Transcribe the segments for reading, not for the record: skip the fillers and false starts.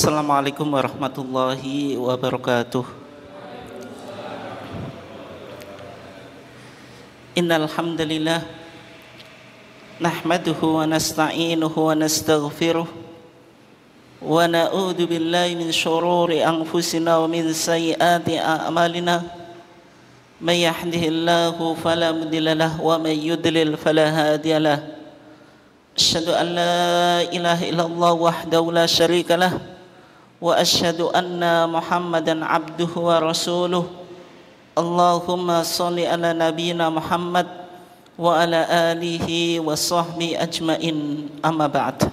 Assalamualaikum warahmatullahi wabarakatuh. Innal hamdalillah nahmaduhu wa nasta'inuhu wa nastaghfiruh wa na'udzu billahi min shururi anfusina wa min sayyiati a'malina. May yahdihillahu fala mudilla lahu wa may yudlil fala hadiya lahu. Asyhadu an la ilaha illallah wahdahu la syarika lah wa asyhadu anna Muhammadan abduhu wa rasuluh. Allahumma sholli ala nabiyyina Muhammad wa ala alihi wa sahbihi ajmain, amma ba'd.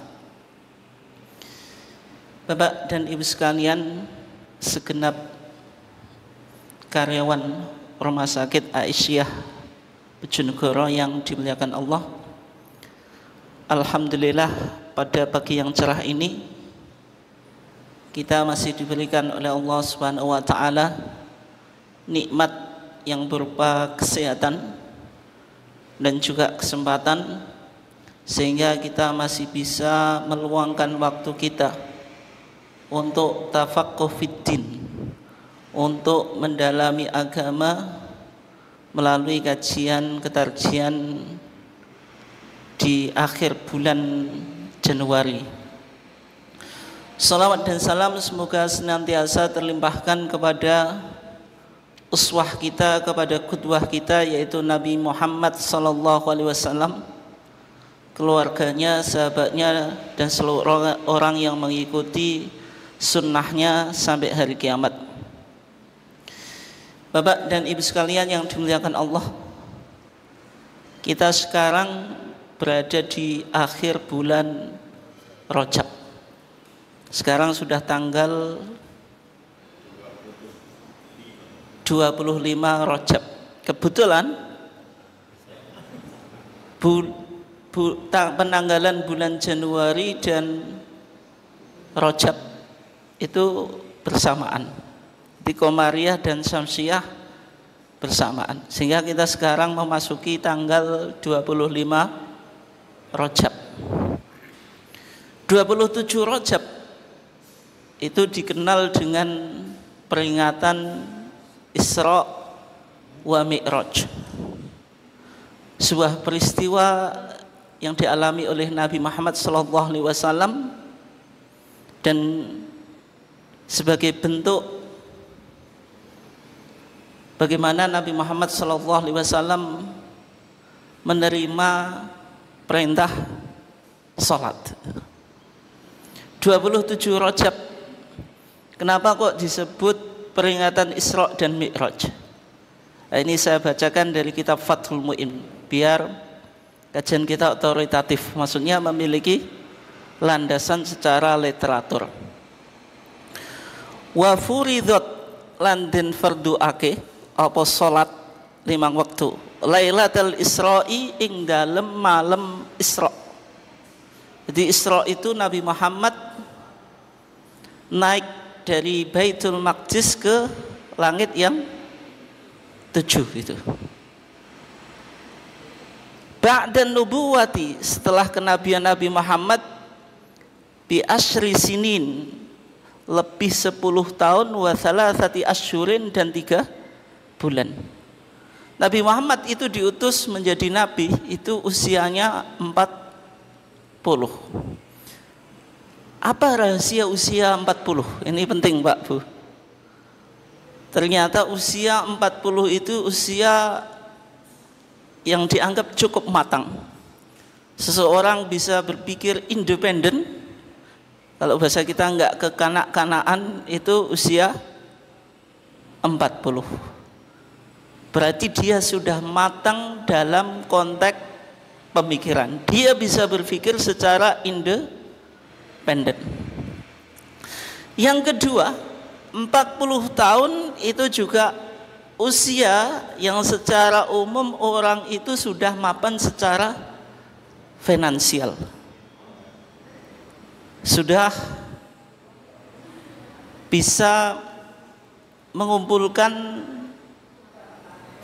Bapak dan Ibu sekalian, segenap karyawan Rumah Sakit Aisyah Bojonegoro yang dimuliakan Allah, alhamdulillah pada pagi yang cerah ini kita masih diberikan oleh Allah Subhanahu wa taala nikmat yang berupa kesehatan dan juga kesempatan, sehingga kita masih bisa meluangkan waktu kita untuk tafaqquh fiddin, untuk mendalami agama melalui kajian ketarjian di akhir bulan Januari. Salawat dan salam semoga senantiasa terlimpahkan kepada uswah kita, kepada qudwah kita, yaitu Nabi Muhammad sallallahu alaihi wasallam, keluarganya, sahabatnya, dan seluruh orang yang mengikuti sunnahnya sampai hari kiamat. Bapak dan Ibu sekalian yang dimuliakan Allah, kita sekarang berada di akhir bulan Rajab. Sekarang sudah tanggal 25 Rajab. Kebetulan penanggalan bulan Januari dan Rajab itu bersamaan. Di Komariah dan Syamsiah bersamaan. Sehingga kita sekarang memasuki tanggal 25 Rajab. 27 Rajab itu dikenal dengan peringatan Isra wa Mi'raj, sebuah peristiwa yang dialami oleh Nabi Muhammad SAW, dan sebagai bentuk bagaimana Nabi Muhammad SAW menerima perintah salat. 27 Rajab, kenapa kok disebut peringatan Isra dan Mi'raj? Ini saya bacakan dari kitab Fathul Mu'in, biar kajian kita otoritatif, maksudnya memiliki landasan secara literatur. Wa furidhat lan den farduake apa salat 5 waktu Lailatul Isra'i ing dalem malam Isra. Jadi Isra itu Nabi Muhammad naik dari Baitul Maqdis ke langit yang 7 itu. Ba'dan nubuwati, setelah kenabian Nabi Muhammad, bi asyri sinin, lebih 10 tahun, wa thalathati asyurin, dan 3 bulan. Nabi Muhammad itu diutus menjadi nabi itu usianya 40. Apa rahasia usia 40? Ini penting Pak Bu. Ternyata usia 40 itu usia yang dianggap cukup matang. Seseorang bisa berpikir independen. Kalau bahasa kita enggak kekanak-kanaan, itu usia 40. Berarti dia sudah matang dalam konteks pemikiran. Dia bisa berpikir secara independen. Yang kedua, 40 tahun itu juga usia yang secara umum orang itu sudah mapan secara finansial, sudah bisa mengumpulkan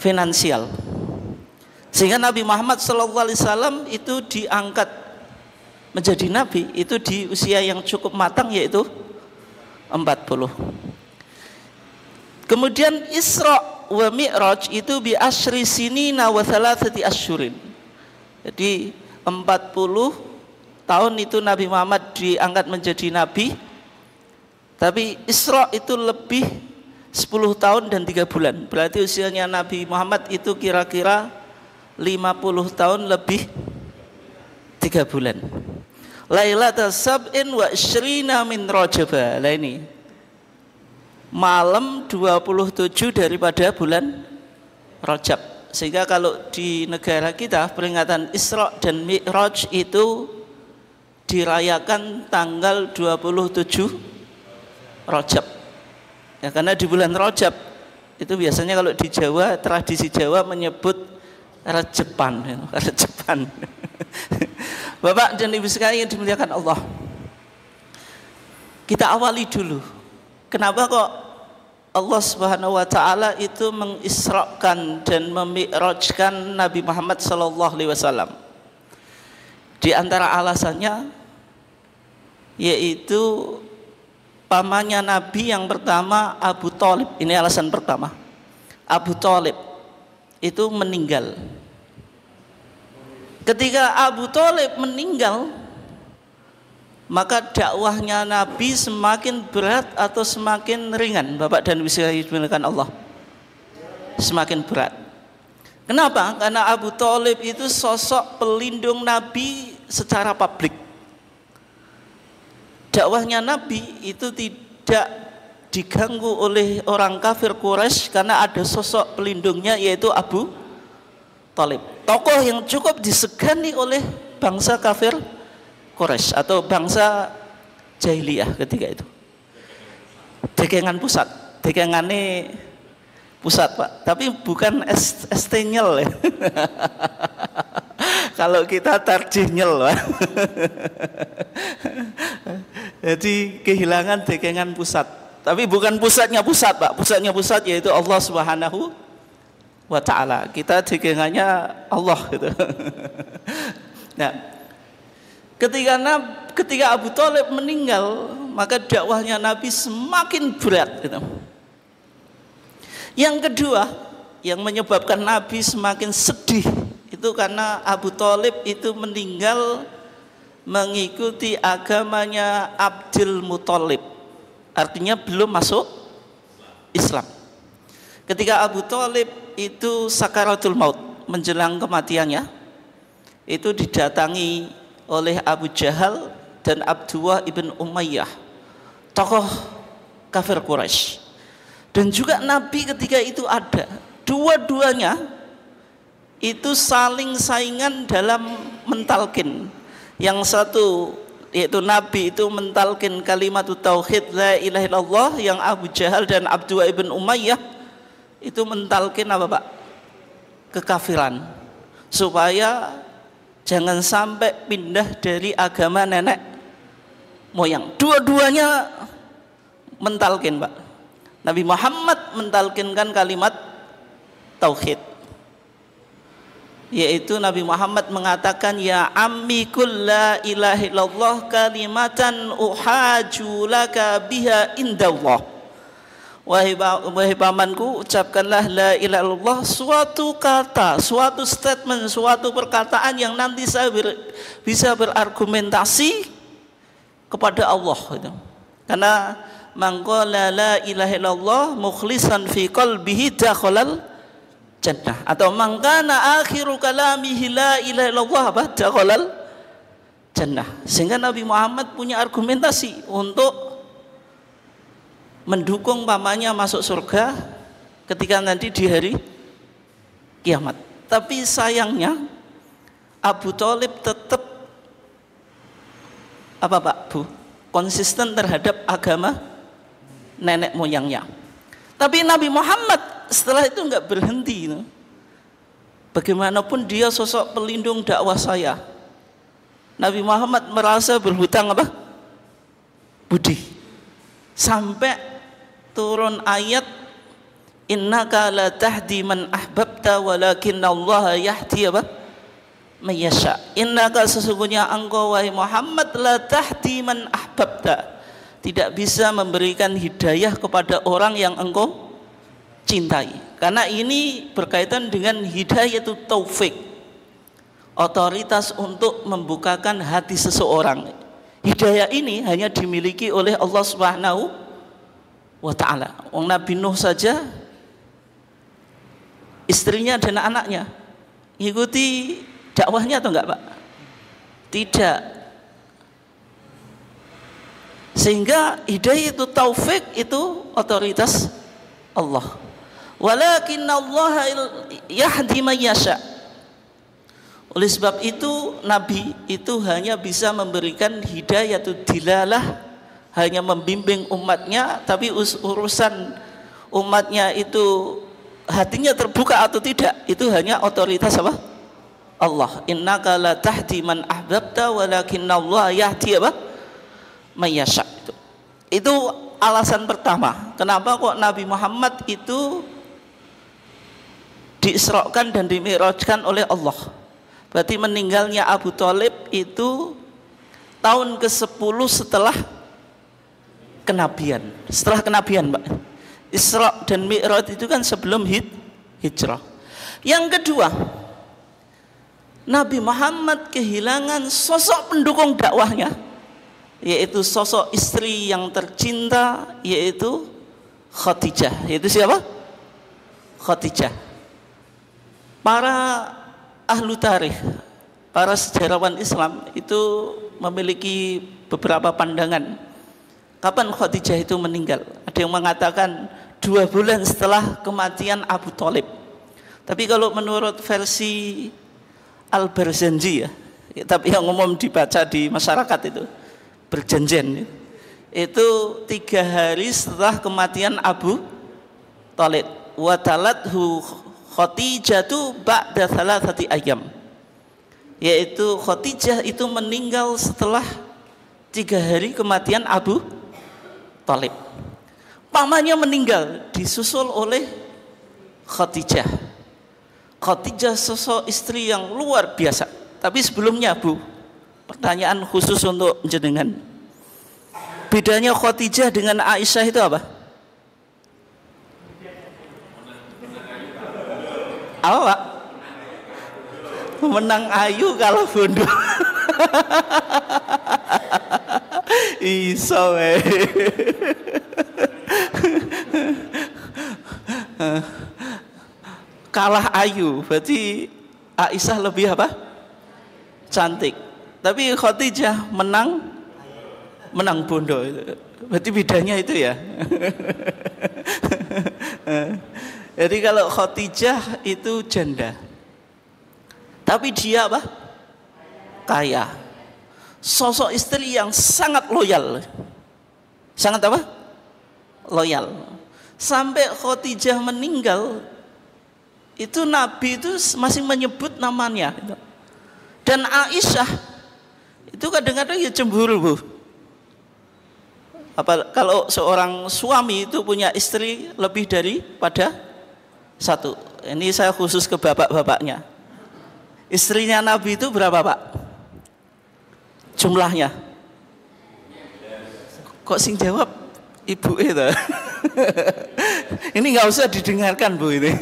finansial, sehingga Nabi Muhammad SAW itu diangkat menjadi nabi itu di usia yang cukup matang, yaitu 40. Kemudian Isra wa Mi'raj itu bi asyri sinina wa thalathati asyhurin. Jadi 40 tahun itu Nabi Muhammad diangkat menjadi nabi. Tapi Isra itu lebih 10 tahun dan 3 bulan. Berarti usianya Nabi Muhammad itu kira-kira 50 tahun lebih 3 bulan. Lailatul sab'in wa isyrina min Rajab. Lah ini malam 27 daripada bulan Rajab. Sehingga kalau di negara kita peringatan Isra dan Mi'raj itu dirayakan tanggal 27 Rajab. Ya, karena di bulan Rajab itu biasanya kalau di Jawa, tradisi Jawa menyebut Rajepan, Rajepan. Bapak dan Ibu sekalian yang dimuliakan Allah, kita awali dulu. Kenapa kok Allah Subhanahu wa taala itu mengisrakan dan memi'rajkan Nabi Muhammad sallallahu alaihi wasallam? Di antara alasannya yaitu pamannya Nabi yang pertama Abu Thalib. Ini alasan pertama. Abu Thalib itu meninggal. Ketika Abu Thalib meninggal, maka dakwahnya Nabi semakin berat atau semakin ringan, Bapak dan Ibu sekalian dimuliakan Allah? Semakin berat. Kenapa? Karena Abu Thalib itu sosok pelindung Nabi secara publik. Dakwahnya Nabi itu tidak diganggu oleh orang kafir Quraisy karena ada sosok pelindungnya yaitu Abu Thalib. Tokoh yang cukup disegani oleh bangsa kafir Quraisy atau bangsa jahiliyah ketika itu. Dekengan pusat, dekengane pusat Pak, tapi bukan estenyel ya. Kalau kita tarjihnyel Pak. Jadi kehilangan dekengan pusat. Tapi bukan pusatnya pusat Pak, pusatnya pusat yaitu Allah Subhanahu wa ta'ala. Kita dekengannya Allah gitu. Nah, ketika Abu Thalib meninggal, maka dakwahnya Nabi semakin berat gitu. Yang kedua yang menyebabkan Nabi semakin sedih itu karena Abu Thalib itu meninggal mengikuti agamanya Abdul Muthalib. Artinya belum masuk Islam. Ketika Abu Thalib itu sakaratul maut, menjelang kematiannya, itu didatangi oleh Abu Jahal dan Abdullah ibn Umayyah, tokoh kafir Quraisy. Dan juga Nabi ketika itu ada. Dua-duanya itu saling saingan dalam mentalkin. Yang satu yaitu Nabi itu mentalkin kalimat tauhid la ilaha illallah, yang Abu Jahal dan Abdullah ibn Umayyah itu mentalkin apa Pak? Kekafiran, supaya jangan sampai pindah dari agama nenek moyang. Dua-duanya mentalkin Pak. Nabi Muhammad mentalkinkan kalimat tauhid, yaitu Nabi Muhammad mengatakan ya ammi kul la ilaha illallah kalimatan uhaju laka biha indallah. Wahai pamanku, ucapkanlah la ilaha illallah, suatu kata, suatu statement, suatu perkataan yang nanti saya bisa berargumentasi kepada Allah gitu. Karena man qala la ilaha illallah mukhlishan fi qalbihi dakhalal jannah, atau man kana akhiru kalamihi la ilaha illallah dakhalal jannah. Sehingga Nabi Muhammad punya argumentasi untuk mendukung pamannya masuk surga ketika nanti di hari kiamat. Tapi sayangnya Abu Thalib tetap apa Pak Bu? Konsisten terhadap agama nenek moyangnya. Tapi Nabi Muhammad setelah itu enggak berhenti. Bagaimanapun dia sosok pelindung dakwah saya, Nabi Muhammad merasa berhutang apa? Budi. Sampai turun ayat innaka la tahdi man ahbabta walakinallaha yahdi apa? Mayyasha. Innaka, sesungguhnya engkau wahai Muhammad la tahdi man ahbabta, tidak bisa memberikan hidayah kepada orang yang engkau cintai. Karena ini berkaitan dengan hidayah itu taufik, otoritas untuk membukakan hati seseorang. Hidayah ini hanya dimiliki oleh Allah Subhanahu wa ta'ala. Nabi Nuh saja istrinya dan anaknya ikuti dakwahnya atau enggak, Pak? Tidak. Sehingga hidayah itu taufik itu otoritas Allah. Walakinna Allah yahdi man yasha. Oleh sebab itu Nabi itu hanya bisa memberikan hidayah itu dilalah, hanya membimbing umatnya, tapi urusan umatnya itu hatinya terbuka atau tidak itu hanya otoritas apa? Allah. Innaka la tahdi man ahbabta walakinna Allah yahdi apa? Mayasya. Itu alasan pertama kenapa kok Nabi Muhammad itu diisrakan dan dimi'rajkan oleh Allah. Berarti meninggalnya Abu Thalib itu tahun ke-10 setelah kenabian. Setelah kenabian, Pak. Isra dan Mi'raj itu kan sebelum hijrah. Yang kedua, Nabi Muhammad kehilangan sosok pendukung dakwahnya, yaitu sosok istri yang tercinta, yaitu Khadijah. Yaitu siapa? Khadijah. Para ahlu tarikh, para sejarawan Islam itu memiliki beberapa pandangan kapan Khadijah itu meninggal. Ada yang mengatakan 2 bulan setelah kematian Abu Thalib. Tapi kalau menurut versi Al-Barzanji ya, tapi yang umum dibaca di masyarakat itu berjanjian itu 3 hari setelah kematian Abu Thalib. Wa talathu Khadijatu ba'da 3 ayyam, yaitu Khadijah itu meninggal setelah 3 hari kematian Abu Thalib. Pamannya meninggal disusul oleh Khadijah. Khadijah sosok istri yang luar biasa. Tapi sebelumnya, Bu, pertanyaan khusus untuk jenengan. Bedanya Khadijah dengan Aisyah itu apa? Apa, Pak? Menang ayu kalah bondo. Iso kalah ayu, berarti Aisyah lebih apa? Cantik. Tapi Khadijah menang bondo. Berarti bedanya itu ya. Jadi kalau Khadijah itu janda, tapi dia apa? Kaya. Sosok istri yang sangat loyal. Sangat apa? Loyal. Sampai Khadijah meninggal, itu Nabi itu masih menyebut namanya. Dan Aisyah itu kadang-kadang ya cemburu, Bu. Apa kalau seorang suami itu punya istri lebih daripada 1. Ini saya khusus ke bapak-bapaknya. Istrinya Nabi itu berapa, Pak? Jumlahnya? Kok sing jawab ibu itu? Ini nggak usah didengarkan, Bu, ini.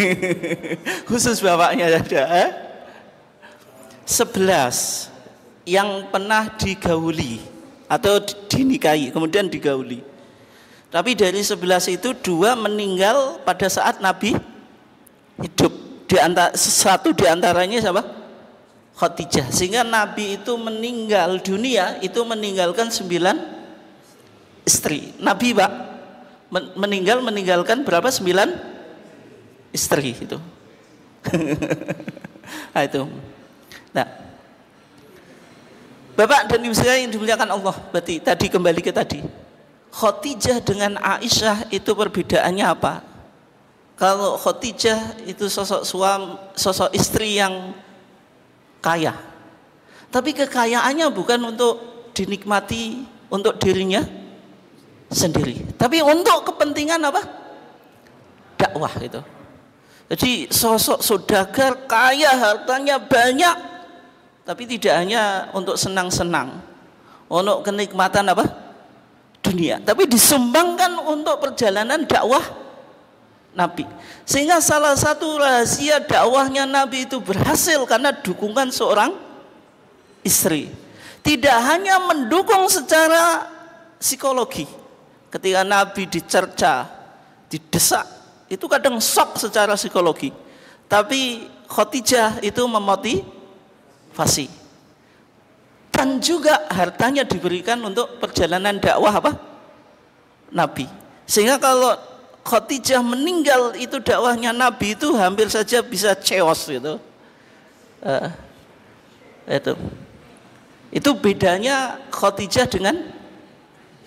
Khusus bapaknya ada. 11 yang pernah digauli atau dinikahi, kemudian digauli. Tapi dari 11 itu 2 meninggal pada saat Nabi hidup. Satu diantaranya siapa? Khadijah. Sehingga Nabi itu meninggal dunia itu meninggalkan 9 istri. Nabi, Pak, meninggalkan berapa? 9 istri itu. Nah, itu. Nah, Bapak dan Ibu sekalian yang dimuliakan Allah, berarti tadi kembali ke tadi. Khadijah dengan Aisyah itu perbedaannya apa? Kalau Khadijah itu sosok istri yang kaya. Tapi kekayaannya bukan untuk dinikmati untuk dirinya sendiri, tapi untuk kepentingan apa? Dakwah itu. Jadi sosok saudagar kaya, hartanya banyak, tapi tidak hanya untuk senang-senang, untuk kenikmatan apa? dunia, tapi disumbangkan untuk perjalanan dakwah Nabi. Sehingga salah satu rahasia dakwahnya Nabi itu berhasil karena dukungan seorang istri. Tidak hanya mendukung secara psikologi, ketika Nabi dicerca, didesak, itu kadang shock secara psikologi, tapi Khadijah itu memotivasi, dan juga hartanya diberikan untuk perjalanan dakwah apa? Nabi. Sehingga kalau Khadijah meninggal, itu dakwahnya Nabi itu hampir saja bisa chaos gitu. Itu bedanya Khadijah dengan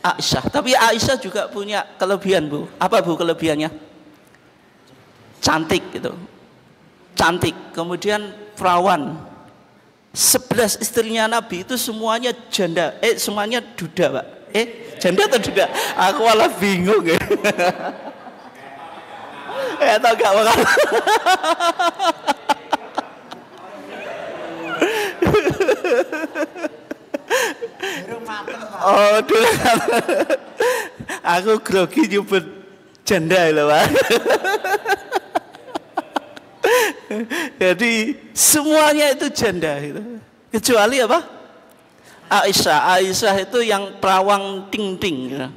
Aisyah. Tapi Aisyah juga punya kelebihan, Bu. Apa, Bu, kelebihannya? Cantik gitu. Cantik, kemudian perawan. 11 istrinya Nabi itu semuanya janda, semuanya duda, Pak. Janda atau duda? Aku malah bingung ya. Tahu gak bakal. Oh, dulu aku grogi nyebut janda loh, Pak. Jadi semuanya itu janda gitu. Kecuali apa? Aisyah itu yang perawang ting-ting gitu.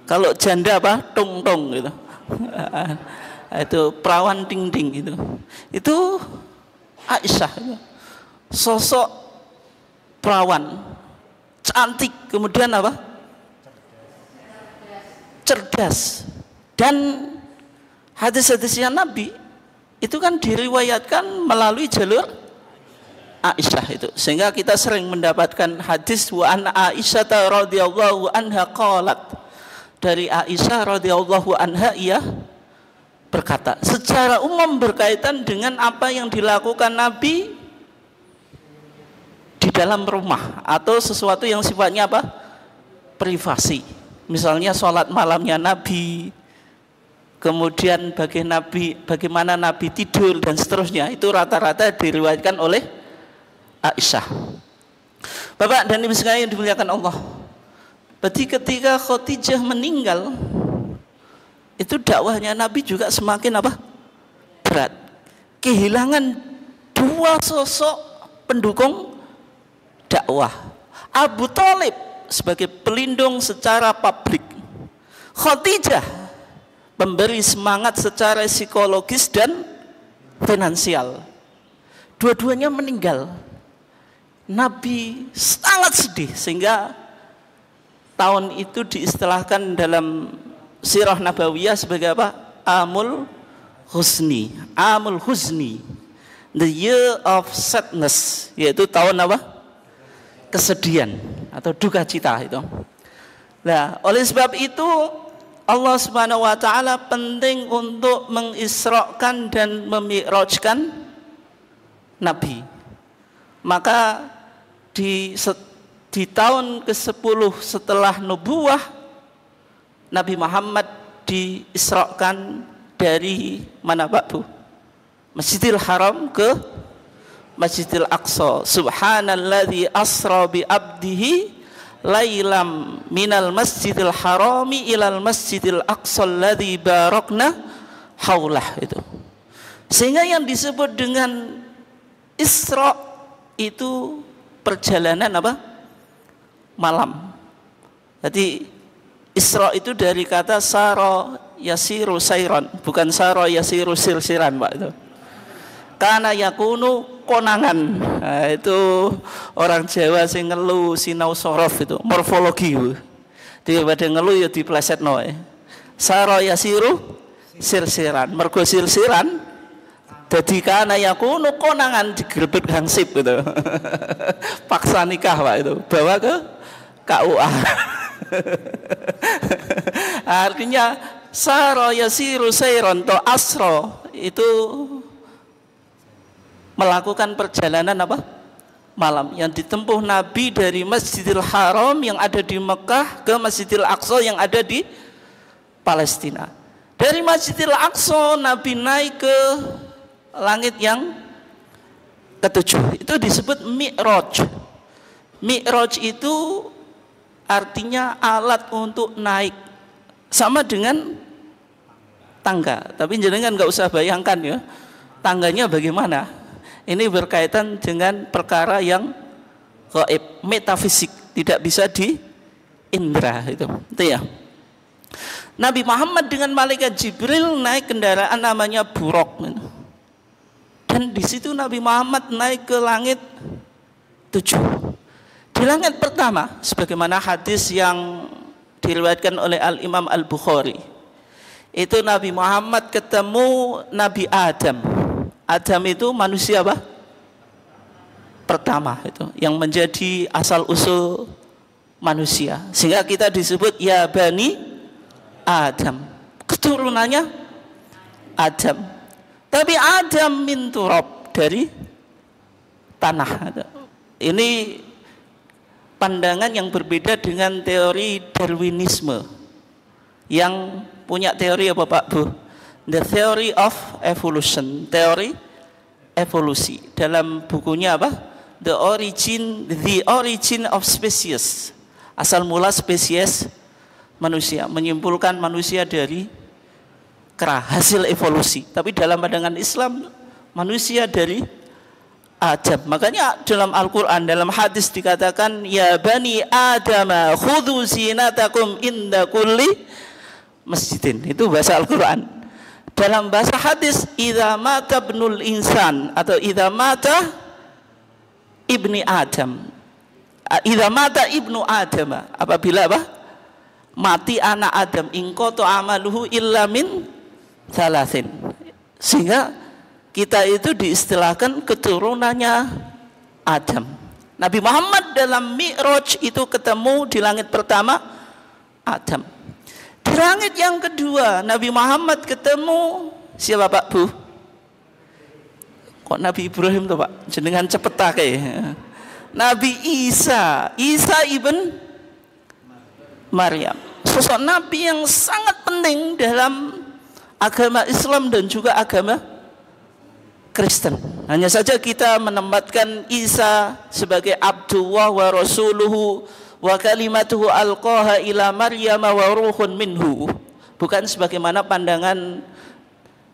Kalau janda apa? Tung-tung gitu. Itu perawan ting-ting gitu. Itu Aisyah gitu. Sosok perawan cantik, kemudian apa? Cerdas. Dan hadis-hadisnya Nabi itu kan diriwayatkan melalui jalur Aisyah itu. Sehingga kita sering mendapatkan hadis wa an Aisyah radhiyallahu anha qalat. Dari Aisyah radhiyallahu anha, ia berkata, secara umum berkaitan dengan apa yang dilakukan Nabi di dalam rumah atau sesuatu yang sifatnya apa? Privasi. Misalnya sholat malamnya Nabi, kemudian bagaimana Nabi tidur dan seterusnya, itu rata-rata diriwayatkan oleh Aisyah. Bapak dan Ibu sekalian yang dimuliakan Allah, berarti ketika Khadijah meninggal, itu dakwahnya Nabi juga semakin apa? Berat. Kehilangan dua sosok pendukung dakwah. Abu Thalib sebagai pelindung secara publik, Khadijah memberi semangat secara psikologis dan finansial. Dua-duanya meninggal. Nabi sangat sedih, sehingga tahun itu diistilahkan dalam sirah nabawiyah sebagai apa? Amul Huzni. Amul Huzni, the year of sadness, yaitu tahun apa? Kesedihan atau duka cita itu. Nah, oleh sebab itu Allah Subhanahu wa taala penting untuk mengisrakan dan memi'rajkan Nabi. Maka di tahun ke-10 setelah nubuwah, Nabi Muhammad diisrakan dari mana, Pak, Bu? Masjidil Haram ke Masjidil Aqsa. Subhanalladzi asra bi abdihi lailam minal Masjidil Harami ilal Masjidil Aqsa alladzi barakna haulah itu. Sehingga yang disebut dengan Isra itu perjalanan apa? Malam. Jadi Isra itu dari kata sara yasiru sairan, bukan sara yasiru silsiran, Pak, itu. Karena yakunu konangan. Nah, itu orang Jawa sing ngelu sinau sorof itu, morfologi. Daripada ngelu ya diplesetno. Sara yasiru silsiran. Mergo silsiran dadi kana yakunu konangan digrebet hansip gitu. Paksa nikah, Pak, itu. Bawa ke KUA. Artinya sara yasiru sairon to asro itu melakukan perjalanan apa? Malam yang ditempuh Nabi dari Masjidil Haram yang ada di Mekah ke Masjidil Aqsa yang ada di Palestina. Dari Masjidil Aqsa Nabi naik ke langit yang ke-7. Itu disebut Mi'raj. Mi'raj itu artinya alat untuk naik, sama dengan tangga. Tapi jenengan nggak usah bayangkan ya, tangganya bagaimana. Ini berkaitan dengan perkara yang gaib, metafisik, tidak bisa diindra itu ya. Nabi Muhammad dengan malaikat Jibril naik kendaraan namanya Buraq. Dan di situ Nabi Muhammad naik ke langit 7. Di langit pertama, sebagaimana hadis yang diriwayatkan oleh Al-Imam Al-Bukhari, itu Nabi Muhammad ketemu Nabi Adam. Adam itu manusia apa? Pertama itu, yang menjadi asal usul manusia. Sehingga kita disebut ya Bani Adam, keturunannya Adam. Tapi Adam min turab, dari tanah. Ini pandangan yang berbeda dengan teori Darwinisme, yang punya teori apa Pak Bu? The Theory of Evolution, teori evolusi. Dalam bukunya apa? The Origin of Species, asal mula spesies manusia, menyimpulkan manusia dari kera, hasil evolusi. Tapi dalam pandangan Islam, manusia dari Adam. Makanya dalam Al-Quran, dalam hadis dikatakan ya bani Adam khudhu zinatakum inda kulli masjidin. Itu bahasa Al-Quran. Dalam bahasa hadis, idza mata ibnul insan, atau idza mata ibni Adam, idza mata ibnu Adam, apabila apa? Mati anak Adam, ingkoto amaluhu illa min thalathin. Sehingga kita itu diistilahkan keturunannya Adam. Nabi Muhammad dalam Mi'raj itu ketemu di langit pertama Adam. Di langit yang kedua Nabi Muhammad ketemu siapa Pak Bu? Kok Nabi Ibrahim tuh Pak? Jenengan cepet take. Nabi Isa ibn Maryam, sosok Nabi yang sangat penting dalam agama Islam dan juga agama Kristen. Hanya saja kita menempatkan Isa sebagai Abdullah wa Rasuluhu wa kalimatuhu alqaha ila Maryam wa ruhun minhu, bukan sebagaimana pandangan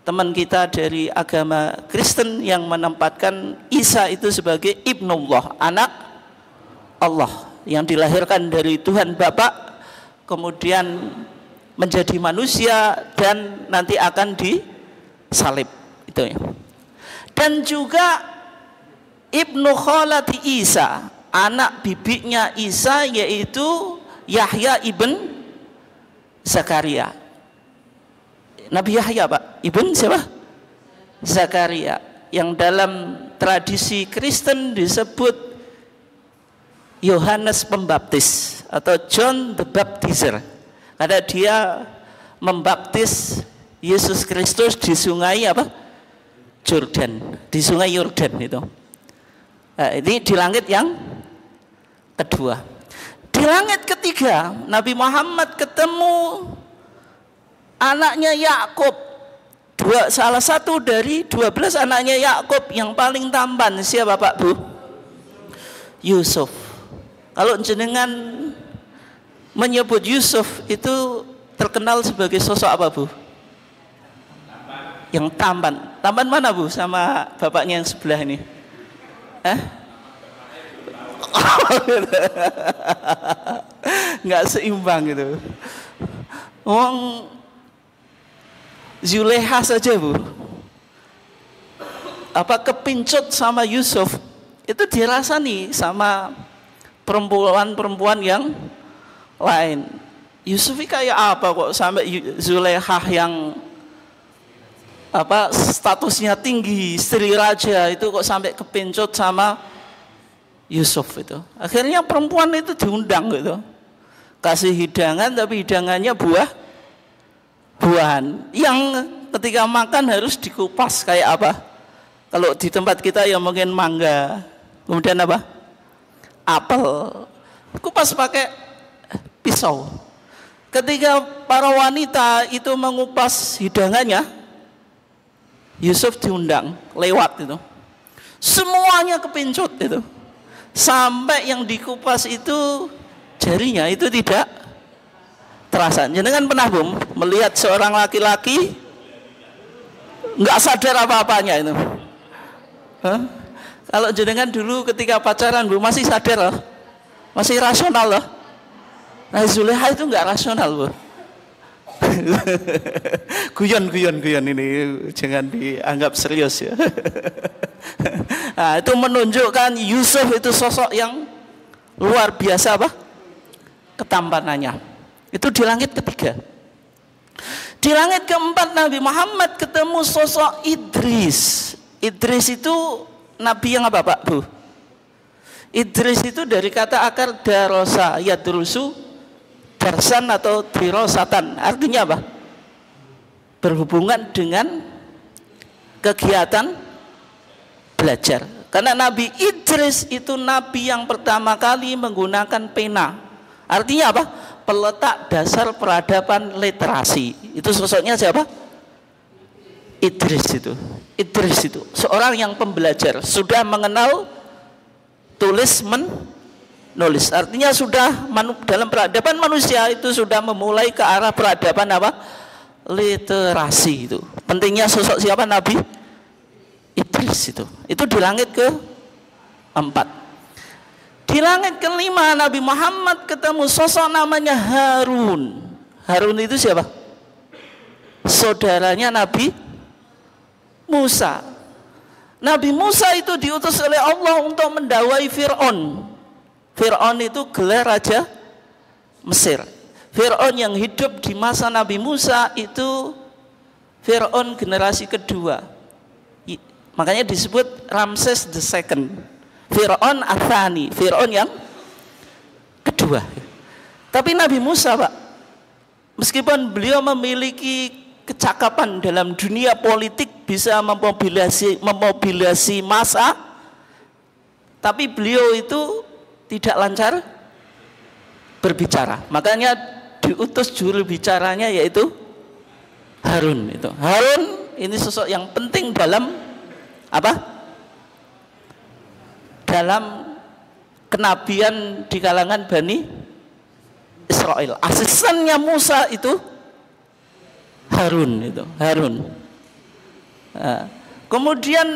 teman kita dari agama Kristen yang menempatkan Isa itu sebagai Ibnullah, anak Allah yang dilahirkan dari Tuhan Bapa, kemudian menjadi manusia dan nanti akan disalib itu ya. Dan juga Ibnu Khalati Isa, anak bibinya Isa, yaitu Yahya ibn Zakaria. Nabi Yahya Pak, ibn siapa? Zakaria, yang dalam tradisi Kristen disebut Yohanes Pembaptis atau John the Baptizer, karena dia membaptis Yesus Kristus di sungai apa? Jordan, di sungai Yordan itu. Nah, ini di langit yang kedua. Di langit ketiga Nabi Muhammad ketemu anaknya Yakub, salah satu dari 12 anaknya Yakub yang paling tampan. Siapa Pak Bu? Yusuf. Kalau jenengan menyebut Yusuf itu terkenal sebagai sosok apa Bu? Yang tampan. Tampan mana Bu sama bapaknya yang sebelah ini? Nggak seimbang gitu. Wong Zuleha saja Bu, apa kepincut sama Yusuf itu dirasani sama perempuan-perempuan yang lain. Yusuf kayak apa kok sampai Zuleha yang apa statusnya tinggi, istri raja itu kok sampai kepincut sama Yusuf itu. Akhirnya perempuan itu diundang gitu, kasih hidangan, tapi hidangannya buahan yang ketika makan harus dikupas. Kayak apa? Kalau di tempat kita ya mungkin mangga, kemudian apa? Apel, kupas pakai pisau. Ketika para wanita itu mengupas hidangannya, Yusuf diundang lewat itu, semuanya kepincut itu, sampai yang dikupas itu jarinya itu tidak terasa. Jenengan pernah Bum melihat seorang laki-laki nggak sadar apa-apanya itu? Hah? Kalau jenengan dulu ketika pacaran Bu masih sadar loh, masih rasional loh. Nah Zuleha itu nggak rasional Bu. guyon ini jangan dianggap serius ya. Nah, itu menunjukkan Yusuf itu sosok yang luar biasa apa? Ketampanannya. Itu di langit ketiga. Di langit keempat Nabi Muhammad ketemu sosok Idris. Idris itu nabi yang apa Pak Bu? Idris itu dari kata akar darosa yadrusu darsan atau dirosatan, artinya apa? Berhubungan dengan kegiatan belajar. Karena Nabi Idris itu nabi yang pertama kali menggunakan pena. Artinya apa? Peletak dasar peradaban literasi. Itu sosoknya siapa? Idris itu. Idris itu seorang yang pembelajar, sudah mengenal tulis menulis. Artinya sudah dalam peradaban manusia itu sudah memulai ke arah peradaban apa? Literasi itu. Pentingnya sosok siapa? Nabi Idris itu. Itu di langit ke-4. Di langit ke-5 Nabi Muhammad ketemu sosok namanya Harun. Harun itu siapa? Saudaranya Nabi Musa. Nabi Musa itu diutus oleh Allah untuk mendakwai Fir'aun. Fir'aun itu gelar raja Mesir. Fir'aun yang hidup di masa Nabi Musa itu Fir'aun generasi kedua. Makanya disebut Ramses II. Fir'aun Athani, Fir'aun yang kedua. Tapi Nabi Musa Pak, meskipun beliau memiliki kecakapan dalam dunia politik, bisa memobilisasi massa, tapi beliau itu tidak lancar berbicara. Makanya diutus juru bicaranya yaitu Harun itu. Harun ini sosok yang penting dalam apa? Dalam kenabian di kalangan Bani Israel. Asistennya Musa itu Harun itu. Harun. Nah, kemudian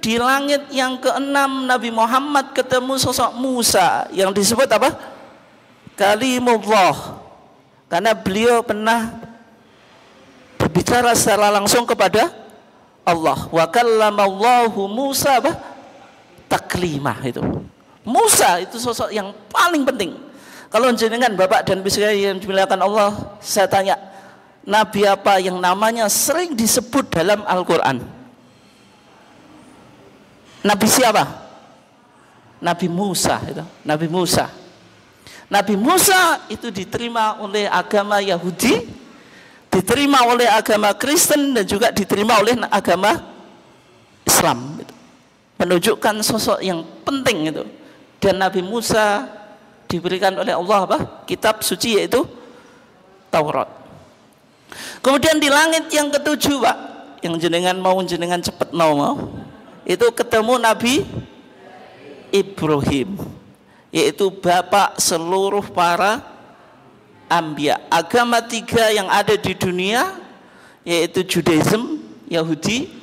di langit yang ke-6 Nabi Muhammad ketemu sosok Musa yang disebut apa? Kalimullah. Karena beliau pernah berbicara secara langsung kepada Allah. Wa kallamallahu Musa apa? Taklimah itu. Musa itu sosok yang paling penting. Kalau jenengan Bapak dan Ibu yang dimuliakan Allah, saya tanya, nabi apa yang namanya sering disebut dalam Al-Qur'an? Nabi siapa? Nabi Musa itu. Nabi Musa. Nabi Musa itu diterima oleh agama Yahudi, diterima oleh agama Kristen, dan juga diterima oleh agama Islam itu. Menunjukkan sosok yang penting itu. Dan Nabi Musa diberikan oleh Allah apa? Kitab suci yaitu Taurat. Kemudian di langit yang ke-7 Pak, yang jenengan cepet mau itu ketemu Nabi Ibrahim, yaitu bapak seluruh para anbiya. Agama 3 yang ada di dunia yaitu Judaism, Yahudi,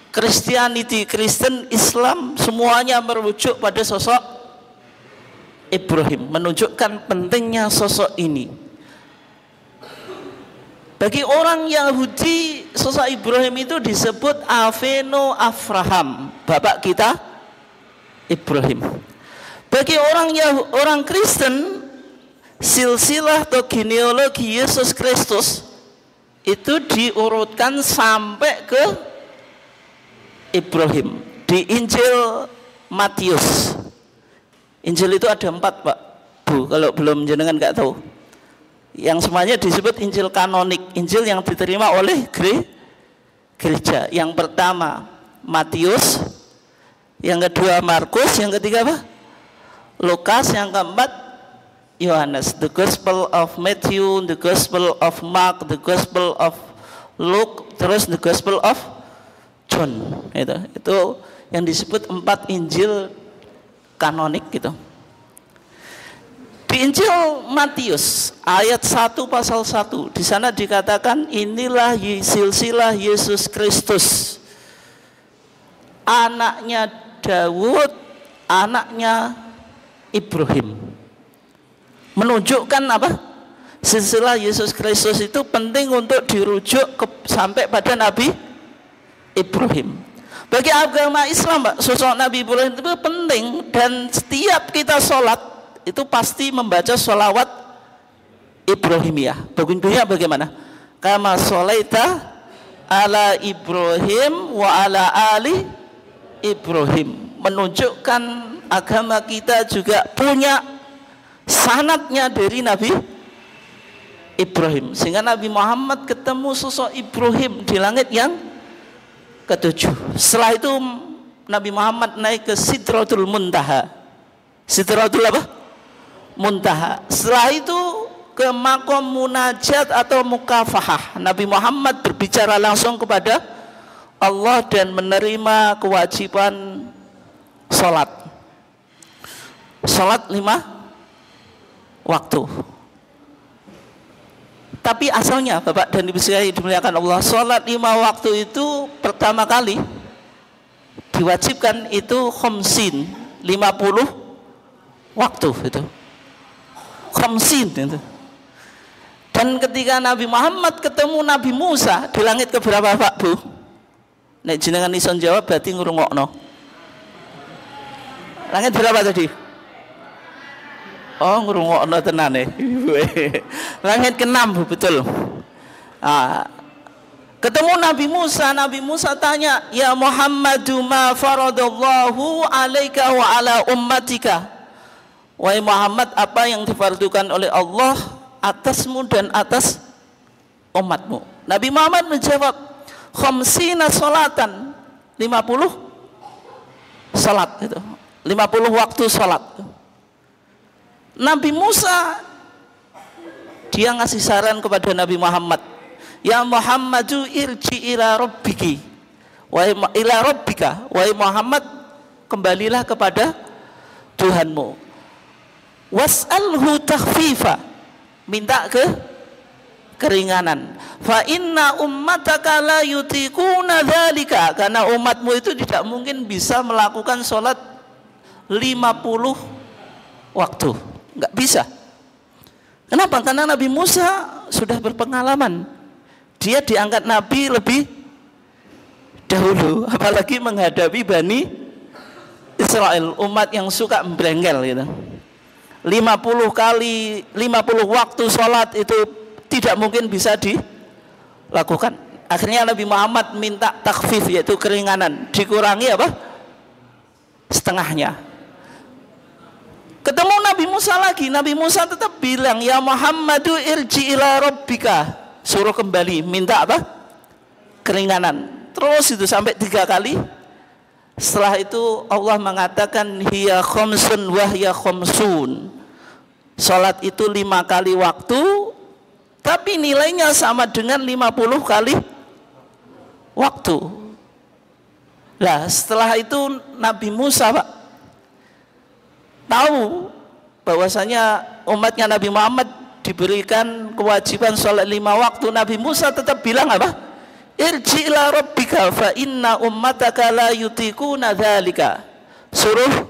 Christianity, Kristen, Islam, semuanya merujuk pada sosok Ibrahim, menunjukkan pentingnya sosok ini. Bagi orang Yahudi, sosok Ibrahim itu disebut Aveno Avraham, bapak kita Ibrahim. Bagi orang Kristen, silsilah atau genealogi Yesus Kristus itu diurutkan sampai ke Ibrahim di Injil Matius. Injil itu ada 4 Pak Bu, kalau belum jenengan nggak tahu. Yang semuanya disebut Injil kanonik, Injil yang diterima oleh gereja. Yang pertama Matius, yang kedua Markus, yang ketiga apa? Lukas, yang keempat Yohanes. The Gospel of Matthew, the Gospel of Mark, the Gospel of Luke, terus the Gospel of John. Itu yang disebut 4 Injil kanonik gitu. Di Injil Matius ayat 1 pasal 1 di sana dikatakan inilah silsilah Yesus Kristus, anaknya Daud, anaknya Ibrahim. Menunjukkan apa? Silsilah Yesus Kristus itu penting untuk dirujuk sampai pada Nabi Ibrahim. Bagi agama Islam, Pak, sosok Nabi Ibrahim itu penting, dan setiap kita sholat itu pasti membaca sholawat Ibrahimiyah. Bunyinya bagaimana? Kama sholaita ala Ibrahim wa ala ali Ibrahim. Menunjukkan agama kita juga punya sanadnya dari Nabi Ibrahim, sehingga Nabi Muhammad ketemu sosok Ibrahim di langit yang ketujuh. Setelah itu Nabi Muhammad naik ke Sidratul Muntaha. Sidratul apa? Muntaha. Setelah itu ke makom munajat atau mukafahah. Nabi Muhammad berbicara langsung kepada Allah dan menerima kewajiban sholat. Sholat 5 waktu. Tapi asalnya Bapak dan Ibu sekalian dimuliakan Allah, sholat 5 waktu itu pertama kali diwajibkan itu khamsin, 50 waktu itu. Khamsin itu. Dan ketika Nabi Muhammad ketemu Nabi Musa di langit keberapa Pak Bu? Nek jenengan ison jawab berarti ngrungokno. Langit berapa tadi? Oh, ngrungokno tenane. Langit ke-6 Bu, betul. Ketemu Nabi Musa tanya, "Ya Muhammadu ma faradallahu alaika wa ala ummatika?" Wahai Muhammad, apa yang difardukan oleh Allah atasmu dan atas umatmu? Nabi Muhammad menjawab, khamsina salatan, 50 salat itu. 50 waktu salat. Nabi Musa dia ngasih saran kepada Nabi Muhammad, "Ya Muhammadu irji ila rabbiki." Wahai Muhammad, kembalilah kepada Tuhanmu. Was'alhu takhfifa, minta keringanan. Fa inna ummataka la yutiquna dzalika, karena umatmu itu tidak mungkin bisa melakukan sholat 50 waktu, nggak bisa. Kenapa? Karena Nabi Musa sudah berpengalaman, dia diangkat Nabi lebih dahulu, apalagi menghadapi Bani Israel, umat yang suka membrengkel gitu. 50 waktu sholat itu tidak mungkin bisa dilakukan. Akhirnya Nabi Muhammad minta takhfif, yaitu keringanan, dikurangi apa? Setengahnya. Ketemu Nabi Musa lagi, Nabi Musa tetap bilang, "Ya Muhammadu irji ila rabbika." Suruh kembali, minta apa? Keringanan. Terus itu sampai 3 kali. Setelah itu Allah mengatakan hiya khamsun wa hiya khamsun. Salat itu 5 kali waktu, tapi nilainya sama dengan 50 kali waktu. Nah, setelah itu Nabi Musa Pak tahu bahwasanya umatnya Nabi Muhammad diberikan kewajiban salat 5 waktu. Nabi Musa tetap bilang apa? Irji ila rabbika fa inna ummataka la yutiquna dzalika. Suruh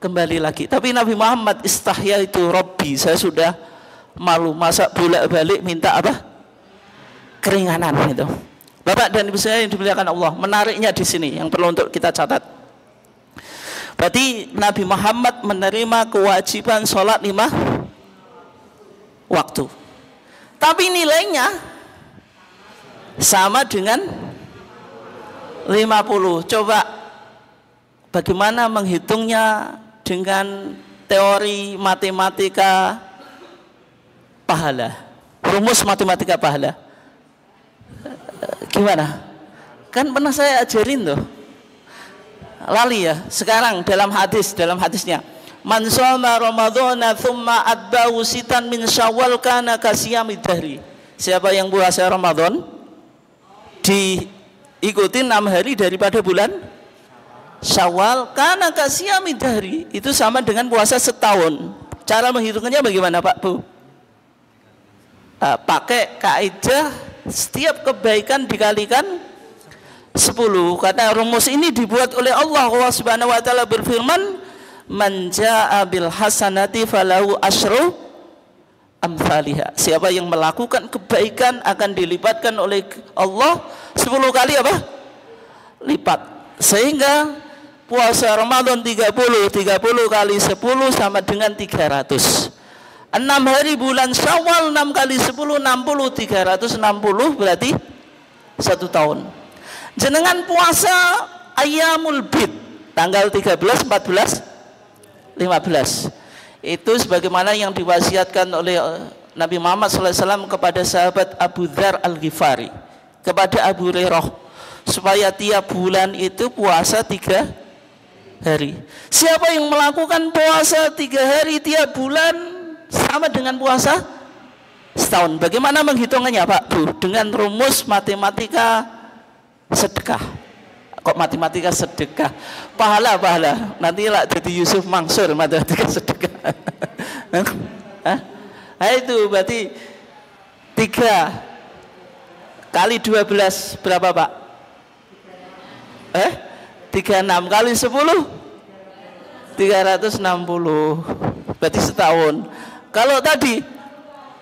kembali lagi. Tapi Nabi Muhammad istahya itu, Rabbi, saya sudah malu, masa bolak-balik minta apa? Keringanan itu. Bapak dan Ibu saya yang dimuliakan Allah, menariknya di sini yang perlu untuk kita catat. Berarti Nabi Muhammad menerima kewajiban sholat 5 waktu. Tapi nilainya sama dengan 50. Coba bagaimana menghitungnya dengan teori matematika pahala, rumus matematika pahala. Gimana? Kan pernah saya ajarin tuh. Lali ya. Sekarang dalam hadisnya, man shoma ramadhana thumma atba'u sitan min syawal kana kasiyamid dahri. Siapa yang puasa Ramadan diikuti 6 hari daripada bulan Syawal, karena kasiyamid dahri, itu sama dengan puasa setahun. Cara menghitungnya bagaimana Pak Bu? Pakai kaidah setiap kebaikan dikalikan 10. Karena rumus ini dibuat oleh Allah. Allah Subhanahu wa taala berfirman, "Man jaa'a bil hasanati falahu asyru amsalihha." Siapa yang melakukan kebaikan akan dilipatkan oleh Allah 10 kali apa? Lipat. Sehingga puasa Ramadan 30 kali 10 sama dengan 300. 6 hari bulan Syawal 6 kali 10 60, 360 berarti 1 tahun. Jenengan puasa Ayyamul Bid tanggal 13, 14, 15. Itu sebagaimana yang diwasiatkan oleh Nabi Muhammad SAW kepada sahabat Abu Dzar Al-Ghifari, kepada Abu Hurairah, supaya tiap bulan itu puasa 3 hari. Siapa yang melakukan puasa 3 hari tiap bulan sama dengan puasa setahun. Bagaimana menghitungnya Pak Bu? Dengan rumus matematika sedekah. Kok matematika sedekah? Pahala. Nanti lah jadi Yusuf Mansur matematika sedekah. Nah, itu berarti 3 kali 12 berapa Pak? 36 kali 10 360 berarti setahun. Kalau tadi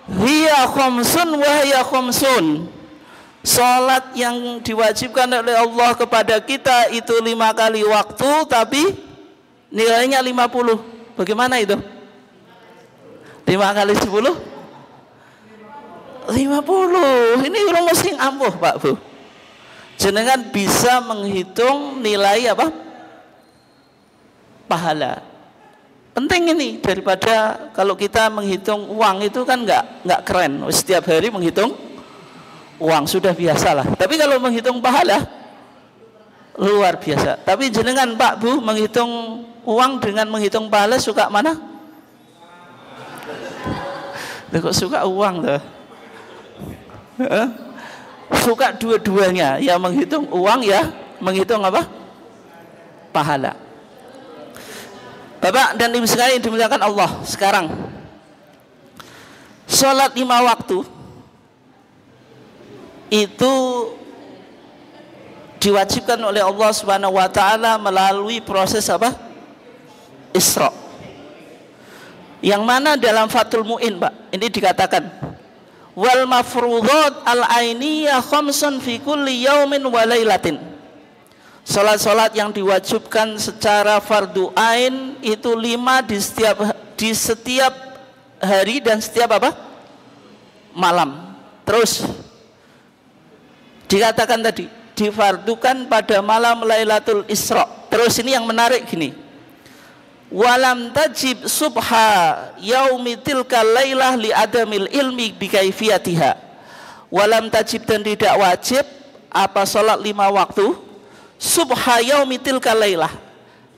hiya khamsun wa hiya khamsun, salat yang diwajibkan oleh Allah kepada kita itu 5 kali waktu tapi nilainya 50. Bagaimana itu? 5 kali 10 50. Ini rumus yang ampuh Pak Bu. Jenengan bisa menghitung nilai apa? Pahala. Penting ini, daripada kalau kita menghitung uang itu kan nggak keren. Setiap hari menghitung uang sudah biasa lah. Tapi kalau menghitung pahala luar biasa. Tapi jenengan Pak Bu menghitung uang dengan menghitung pahala suka mana? Kok suka uang tuh? Suka dua-duanya, ya menghitung uang ya menghitung apa? Pahala. Bapak dan Ibu sekalian dimuliakan Allah, sekarang sholat 5 waktu itu diwajibkan oleh Allah Subhanahu wa taala melalui proses apa? Isra. Yang mana dalam Fathul Mu'in Pak, ini dikatakan wal mafrudhat al-ainiyah khamsun fi kulli yaumin wa lailatin. Salat-salat yang diwajibkan secara fardu ain itu 5 di setiap hari dan setiap apa? Malam. Terus dikatakan tadi difardukan pada malam Lailatul Isra. Terus ini yang menarik gini. Walam tajib subha yaumi tilka lailah li adamil ilmi bi kaifiyatiha. Walam tajib dan tidak wajib apa salat 5 waktu subha yaumi tilka lailah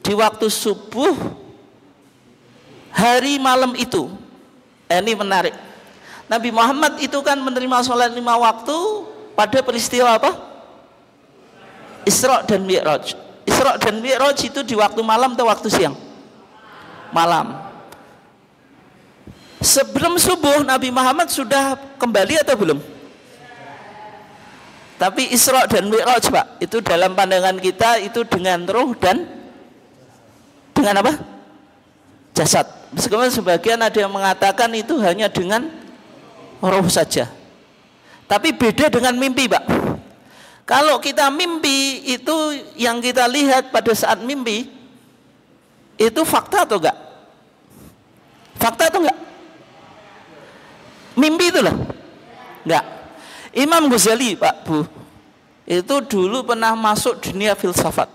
di waktu subuh hari malam itu. Ini menarik. Nabi Muhammad itu kan menerima sholat 5 waktu pada peristiwa apa? Isra dan Mi'raj. Isra dan Mi'raj itu di waktu malam atau waktu siang? Malam. Sebelum subuh Nabi Muhammad sudah kembali atau belum? Tapi Isra dan Mi'raj Pak, itu dalam pandangan kita itu dengan ruh dan dengan apa? Jasad. Meskipun sebagian ada yang mengatakan itu hanya dengan ruh saja. Tapi beda dengan mimpi Pak. Kalau kita mimpi itu yang kita lihat pada saat mimpi itu fakta atau enggak? Fakta atau enggak? Mimpi itu loh. Enggak. Imam Ghazali Pak Bu itu dulu pernah masuk dunia filsafat.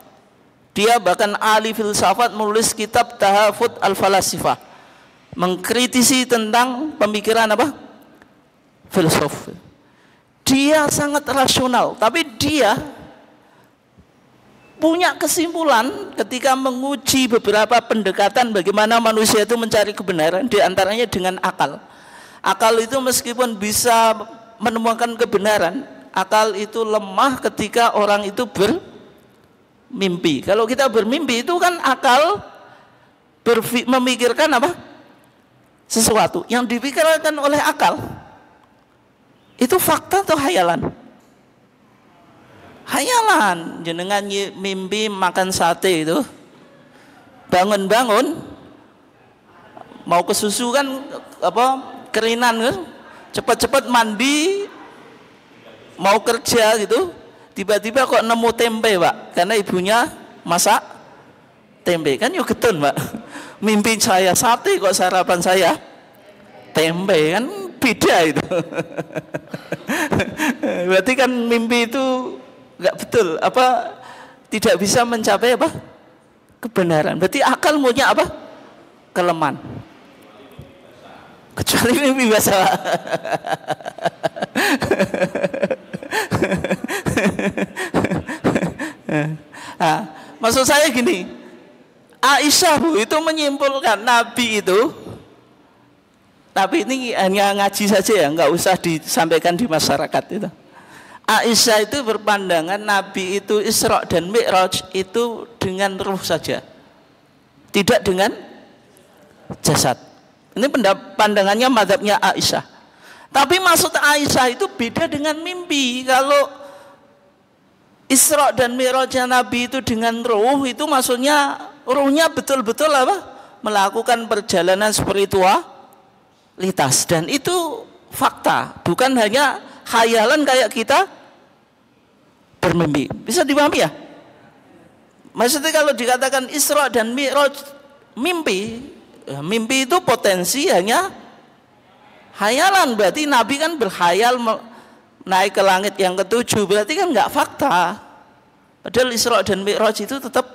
Dia bahkan ahli filsafat, menulis kitab Tahafut al-Falasifah, mengkritisi tentang pemikiran apa? Filsuf. Dia sangat rasional, tapi dia punya kesimpulan ketika menguji beberapa pendekatan bagaimana manusia itu mencari kebenaran, di antaranya dengan akal. Akal itu meskipun bisa menemukan kebenaran, akal itu lemah ketika orang itu bermimpi. Kalau kita bermimpi itu kan akal memikirkan apa? sesuatu yang dipikirkan oleh akal, itu fakta atau hayalan? Hayalan. Jenengan mimpi makan sate itu, bangun-bangun mau ke susu kan, kerinan kan, cepat-cepat mandi mau kerja gitu, tiba-tiba kok nemu tempe Pak, karena ibunya masak tempe. Kan yuk getun Pak, mimpi saya sate kok sarapan saya tempe, kan beda itu. Berarti kan mimpi itu nggak betul, tidak bisa mencapai kebenaran. Berarti akal maunya kelemahan, kecuali mimpi biasa. Nah, maksud saya gini, Aisyah Bu itu menyimpulkan Nabi itu, tapi ini hanya ngaji saja ya, nggak usah disampaikan di masyarakat itu. Aisyah itu berpandangan Nabi itu Isra dan Mi'raj itu dengan ruh saja, tidak dengan jasad. Ini pandangannya mazhabnya Aisyah. Tapi maksud Aisyah itu beda dengan mimpi. Kalau Isra dan Mi'rajnya Nabi itu dengan ruh, itu maksudnya ruhnya betul-betul melakukan perjalanan spiritualitas, dan itu fakta, bukan hanya khayalan kayak kita bermimpi. Bisa dipahami ya? Maksudnya kalau dikatakan Isra dan Mi'raj mimpi, mimpi itu potensi hanya hayalan. Berarti Nabi kan berkhayal naik ke langit yang ketujuh, berarti kan nggak fakta. Padahal Isra dan Mi'raj itu tetap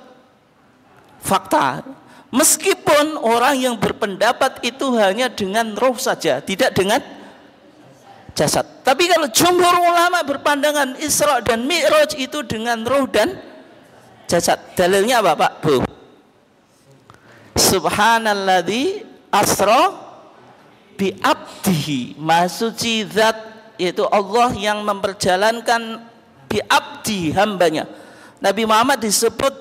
fakta. Meskipun orang yang berpendapat itu hanya dengan roh saja, tidak dengan jasad. Tapi kalau jumhur ulama berpandangan Isra dan Mi'raj itu dengan roh dan jasad. Dalilnya apa Pak Bu? Subhanalladzi asra bi abdihi, maha suci zat, yaitu Allah yang memperjalankan bi abdi, hambanya. Nabi Muhammad disebut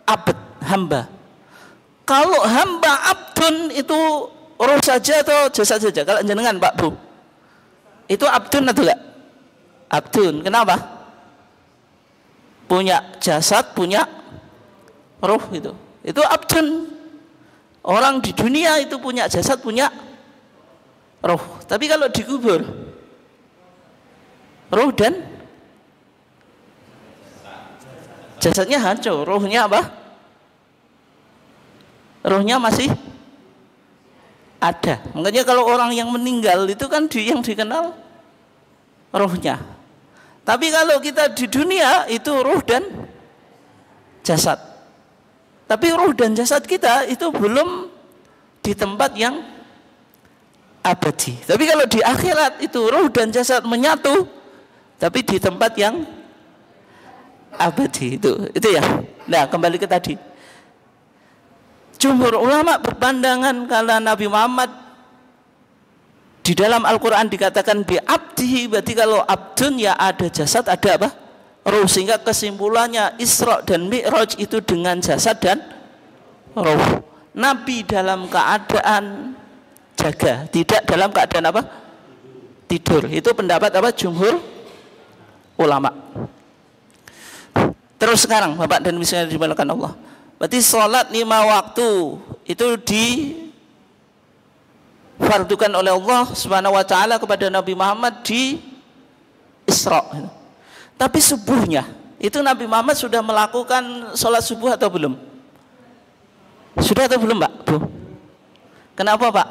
abd, hamba. Kalau hamba abdun itu roh saja atau jasad saja? Kalau jenengan Pak Bu, itu abdun atau enggak? Abdun. Kenapa? Punya jasad, punya roh itu. Itu abdun. Orang di dunia itu punya jasad, punya roh. Tapi kalau dikubur, roh dan jasadnya hancur, rohnya rohnya masih ada. Makanya kalau orang yang meninggal itu kan yang dikenal rohnya. Tapi kalau kita di dunia itu roh dan jasad. Tapi roh dan jasad kita itu belum di tempat yang abadi. Tapi kalau di akhirat itu roh dan jasad menyatu, tapi di tempat yang abadi itu ya. Nah, kembali ke tadi. Jumhur ulama berpandangan kalau Nabi Muhammad di dalam Al-Quran dikatakan bi abdihi, berarti kalau abdun ya ada jasad, ada roh, sehingga kesimpulannya Isra dan Mi'raj itu dengan jasad dan roh. Nabi dalam keadaan jaga, tidak dalam keadaan tidur. Itu pendapat jumhur ulama. Terus sekarang Bapak dan Ibu sekalian dimuliakan Allah, berarti sholat 5 waktu itu difardukan oleh Allah Subhanahu wa taala kepada Nabi Muhammad di Isra. Tapi subuhnya itu Nabi Muhammad sudah melakukan sholat subuh atau belum? Sudah atau belum Pak Bu? Kenapa Pak?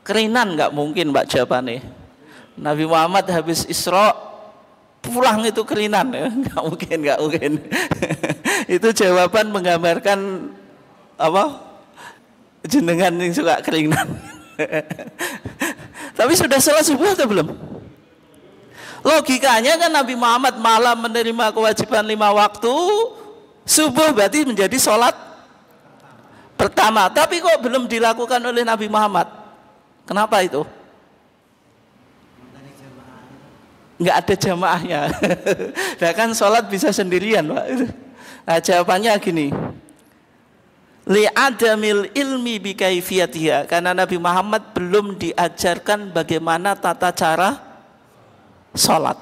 Kerinan nggak mungkin Pak jawabannya. Nabi Muhammad habis Isra pulang itu kerinan ya? Nggak mungkin. Itu jawaban menggambarkan jenengan yang suka keringan. Tapi sudah sholat subuh atau belum? Logikanya kan Nabi Muhammad malam menerima kewajiban 5 waktu, subuh berarti menjadi sholat pertama. Tapi kok belum dilakukan oleh Nabi Muhammad? Kenapa itu? Nggak ada jamaahnya. Nah kan sholat bisa sendirian Pak. Nah jawabannya gini, li'adamil ilmi bi kaifiyatiha, karena Nabi Muhammad belum diajarkan bagaimana tata cara salat.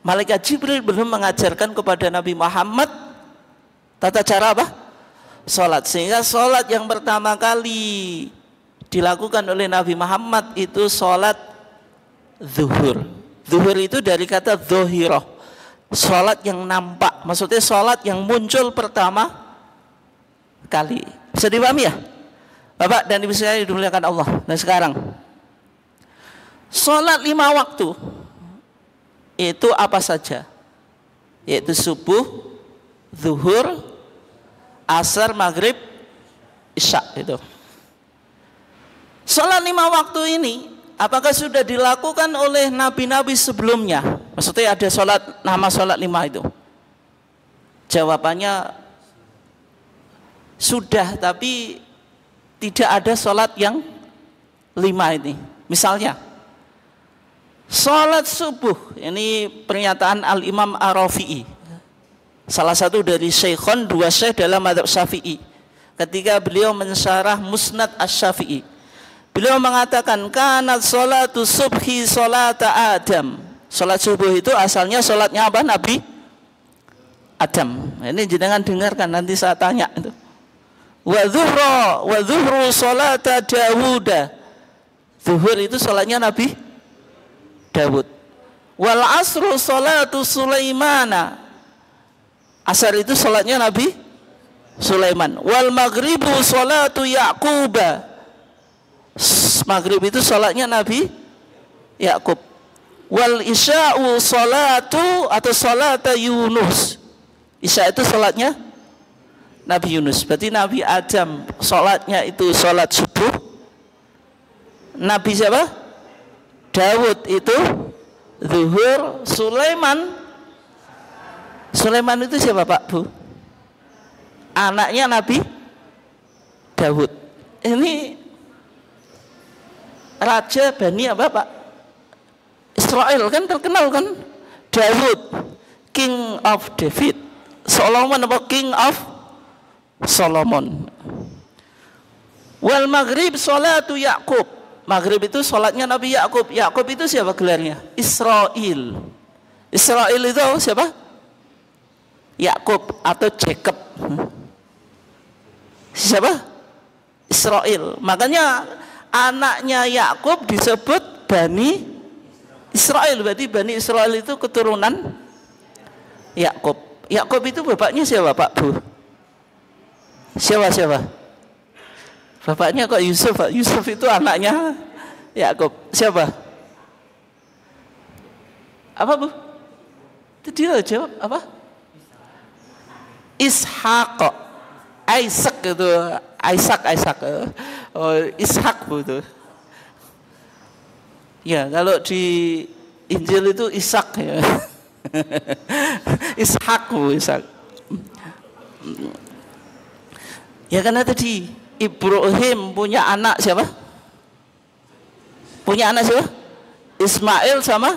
Malaikat Jibril belum mengajarkan kepada Nabi Muhammad tata cara apa? Salat. Sehingga salat yang pertama kali dilakukan oleh Nabi Muhammad itu salat zuhur. Zuhur itu dari kata zohiroh, salat yang nampak, maksudnya salat yang muncul pertama kali. Bisa dipahami ya Bapak dan Ibu sekalian dimuliakan Allah? Nah sekarang salat 5 waktu itu apa saja? Yaitu subuh, zuhur, asar, maghrib, isya. Itu salat 5 waktu ini apakah sudah dilakukan oleh nabi-nabi sebelumnya? Maksudnya ada salat, nama salat 5 itu? Jawabannya sudah, tapi tidak ada salat yang 5 ini. Misalnya salat subuh, ini pernyataan Al-Imam Ar-Rafi'i, salah satu dari syekhon, 2 syekh dalam mazhab Syafi'i. Ketika beliau mensyarah Musnad Asy-Syafi'i, beliau mengatakan kanat salatu subhi salata Adam. Salat subuh itu asalnya salatnya apa? Nabi Adam. Ini jenengan dengarkan nanti saya tanya itu. Wa zuhru salata Dawuda. Zuhur itu salatnya Nabi Dawud. Wal asru salatu Sulaimana. Asar itu salatnya Nabi Sulaiman. Wal maghribu salatu Yaquba. Maghrib itu salatnya Nabi Yakub. Wal isya'u salatu atau salata Yunus. Isya itu salatnya Nabi Yunus. Berarti Nabi Adam salatnya itu salat subuh. Nabi siapa? Dawud itu zuhur. Sulaiman itu siapa Pak Bu? Anaknya Nabi Dawud. Ini raja Bani apa Pak? Israel kan terkenal kan? Dawud, King of David. Solomon apa? King of Solomon. Wal maghrib salatu Yakub. Maghrib itu sholatnya Nabi Yakub. Yakub itu siapa gelarnya? Israel. Israel itu siapa? Yakub atau Jacob. Siapa? Israel. Makanya anaknya Yakub disebut Bani Israel. Berarti Bani Israel itu keturunan Yakub. Yakub itu bapaknya siapa Pak Bu? Siapa? Bapaknya kok Yusuf? Yusuf itu anaknya Yakub. Siapa? Apa Bu? Itu dia jawab apa? Ishak. Isaac itu. Isaac. Oh, Ishak Bu itu. Ya, kalau di Injil itu Ishak ya. Ishak Bu, Ishak. Ya karena tadi Ibrahim punya anak siapa? Punya anak siapa? Ismail sama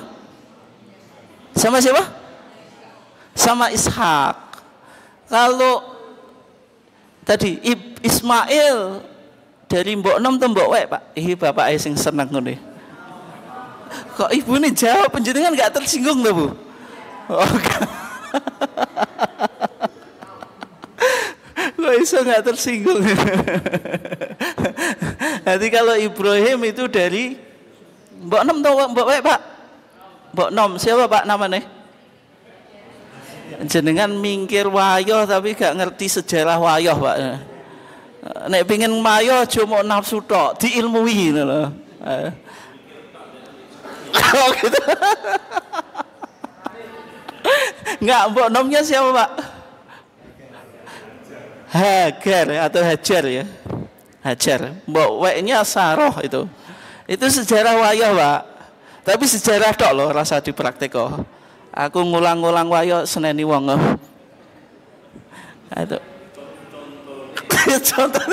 siapa? Sama Ishak. Kalau tadi Ismail dari mbok nom atau mbok wek Pak? Bapak sing seneng ngene. Kok ibu nih jawab penjenengan nggak tersinggung tuh Bu? Oh, kok iso nggak tersinggung? Nanti kalau Ibrahim itu dari mbok nom atau mbok wek Pak? Mbok nom siapa Pak namanya? Jenengan mingkir wayoh tapi gak ngerti sejarah wayoh Pak. Nek pingin wayoh cuma nafsu tok, diilmui loh. Oh gitu. Nggak, mbok nomnya siapa Pak? Hagar atau Hajar ya. Hajar. Mbok weknya Saroh itu. Itu sejarah wayoh Pak. Tapi sejarah tok loh rasa dipraktek kok. Aku ngulang-ngulang wayo seneni wong. Itu. Contoh.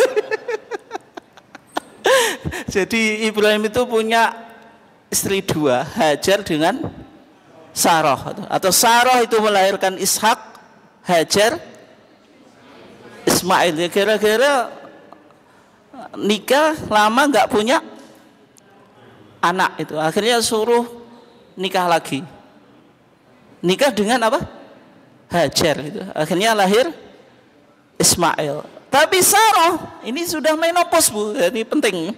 Jadi Ibrahim itu punya istri 2, Hajar dengan Saroh. Atau Saroh itu melahirkan Ishak, Hajar, Ismail. Ya kira-kira nikah lama nggak punya anak itu, akhirnya suruh nikah lagi. Nikah dengan apa? Hajar itu. Akhirnya lahir Ismail. Tapi Sarah ini sudah menopause, Bu. Ini penting.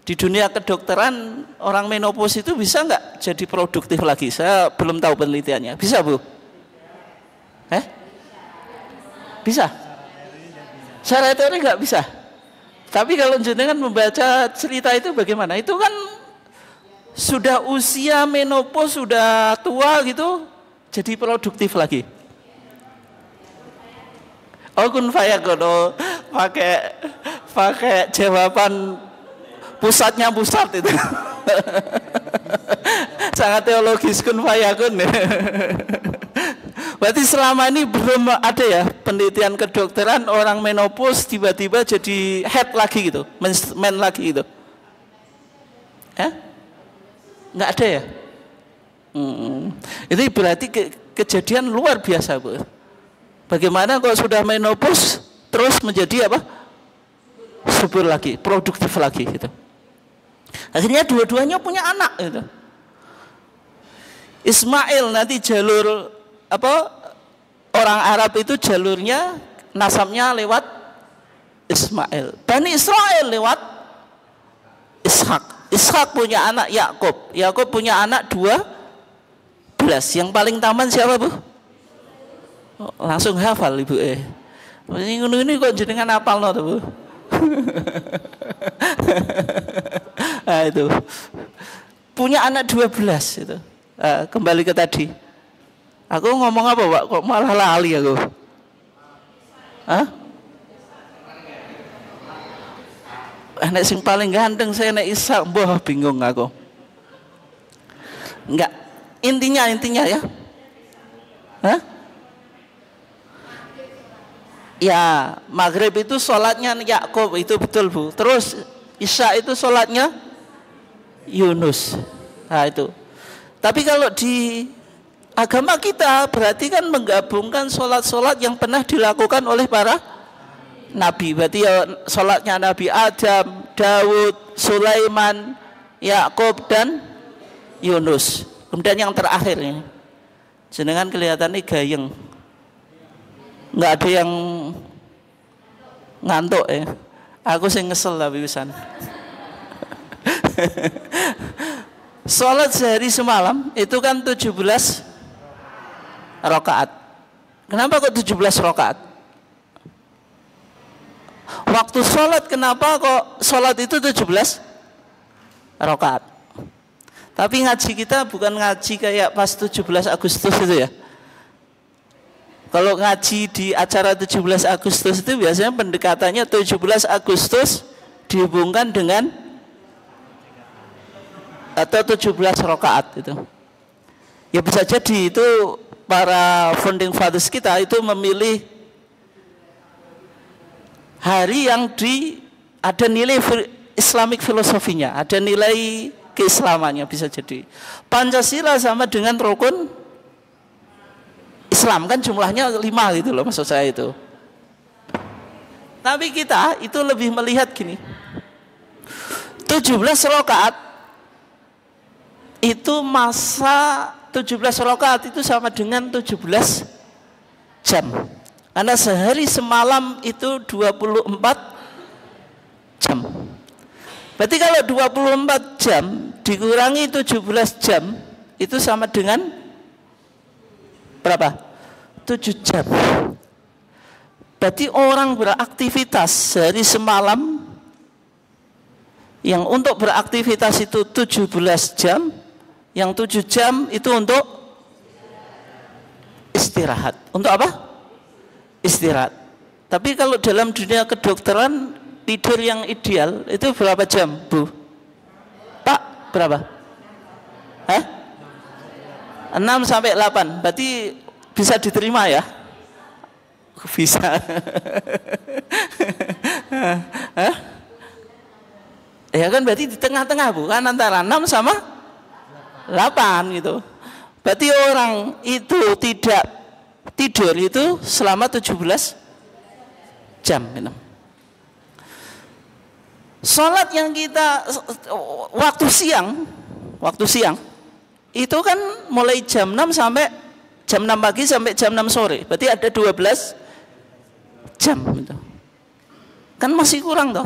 Di dunia kedokteran orang menopause itu bisa nggak jadi produktif lagi? Saya belum tahu penelitiannya. Bisa, Bu? Bisa? Secara teori nggak bisa. Tapi kalau jenengan membaca cerita itu bagaimana? Itu kan sudah usia menopause, sudah tua gitu, jadi produktif lagi. Oh, kun fayakun, oh, pakai jawaban pusatnya pusat itu. Sangat teologis, kun fayakun. Berarti selama ini belum ada ya penelitian kedokteran orang menopause tiba-tiba jadi head lagi gitu, men lagi gitu. Nggak ada ya? Itu berarti kejadian luar biasa, Bu. Bagaimana kalau sudah menopause terus menjadi apa? Subur lagi, produktif lagi gitu. Akhirnya dua-duanya punya anak gitu. Ismail nanti jalur apa? Orang Arab itu jalurnya nasabnya lewat Ismail. Bani Israel lewat Ishak. Ishak punya anak Yakub. Yakub punya anak 12. Yang paling taman siapa, Bu? Oh, langsung hafal Ibu. Ini kok jenengan hafal no, Bu? Nah, itu. Punya anak 12 itu. Kembali ke tadi. Aku ngomong apa, Pak? Kok malah lali aku? Anak sing paling ganteng saya anak Ishak, boh bingung aku. Enggak, intinya ya. Ya, maghrib itu sholatnya Yakub, itu betul, Bu. Terus Isya itu sholatnya Yunus. Nah itu. Tapi kalau di agama kita berarti kan menggabungkan sholat-sholat yang pernah dilakukan oleh para Nabi. Berarti ya sholatnya Nabi Adam, Daud, Sulaiman, Yakub dan Yunus. Kemudian yang terakhir ini, jenengan kelihatannya gayeng, nggak ada yang ngantuk ya. Aku sih ngesel tapi pisan. Sholat sehari semalam itu kan 17 rakaat. Kenapa kok 17 rakaat? Waktu sholat kenapa kok sholat itu 17 rakaat? Tapi ngaji kita bukan ngaji kayak pas 17 Agustus itu ya. Kalau ngaji di acara 17 Agustus itu biasanya pendekatannya 17 Agustus dihubungkan dengan atau 17 rakaat itu. Ya bisa jadi itu para founding fathers kita itu memilih hari yang ada nilai Islamic filosofinya, ada nilai keislamannya, bisa jadi. Pancasila sama dengan rukun Islam kan jumlahnya 5 gitu loh, maksud saya itu. Tapi kita itu lebih melihat gini, 17 rakaat itu masa 17 rakaat itu sama dengan 17 jam. Karena sehari semalam itu 24 jam. Berarti kalau 24 jam dikurangi 17 jam itu sama dengan berapa? 7 jam. Berarti orang beraktivitas sehari semalam yang untuk beraktivitas itu 17 jam, yang 7 jam itu untuk istirahat. Untuk apa? Istirahat. Tapi kalau dalam dunia kedokteran tidur yang ideal itu berapa jam, Bu? Pak, berapa? 6 sampai 8. Berarti bisa diterima ya? Bisa. Ya kan berarti di tengah-tengah, Bu, kan antara 6 sama 8 gitu. Berarti orang itu tidak tidur itu selama 17 jam gitu. Sholat yang kita waktu siang itu kan mulai jam 6 sampai jam 6 pagi sampai jam 6 sore. Berarti ada 12 jam itu. Kan masih kurang toh.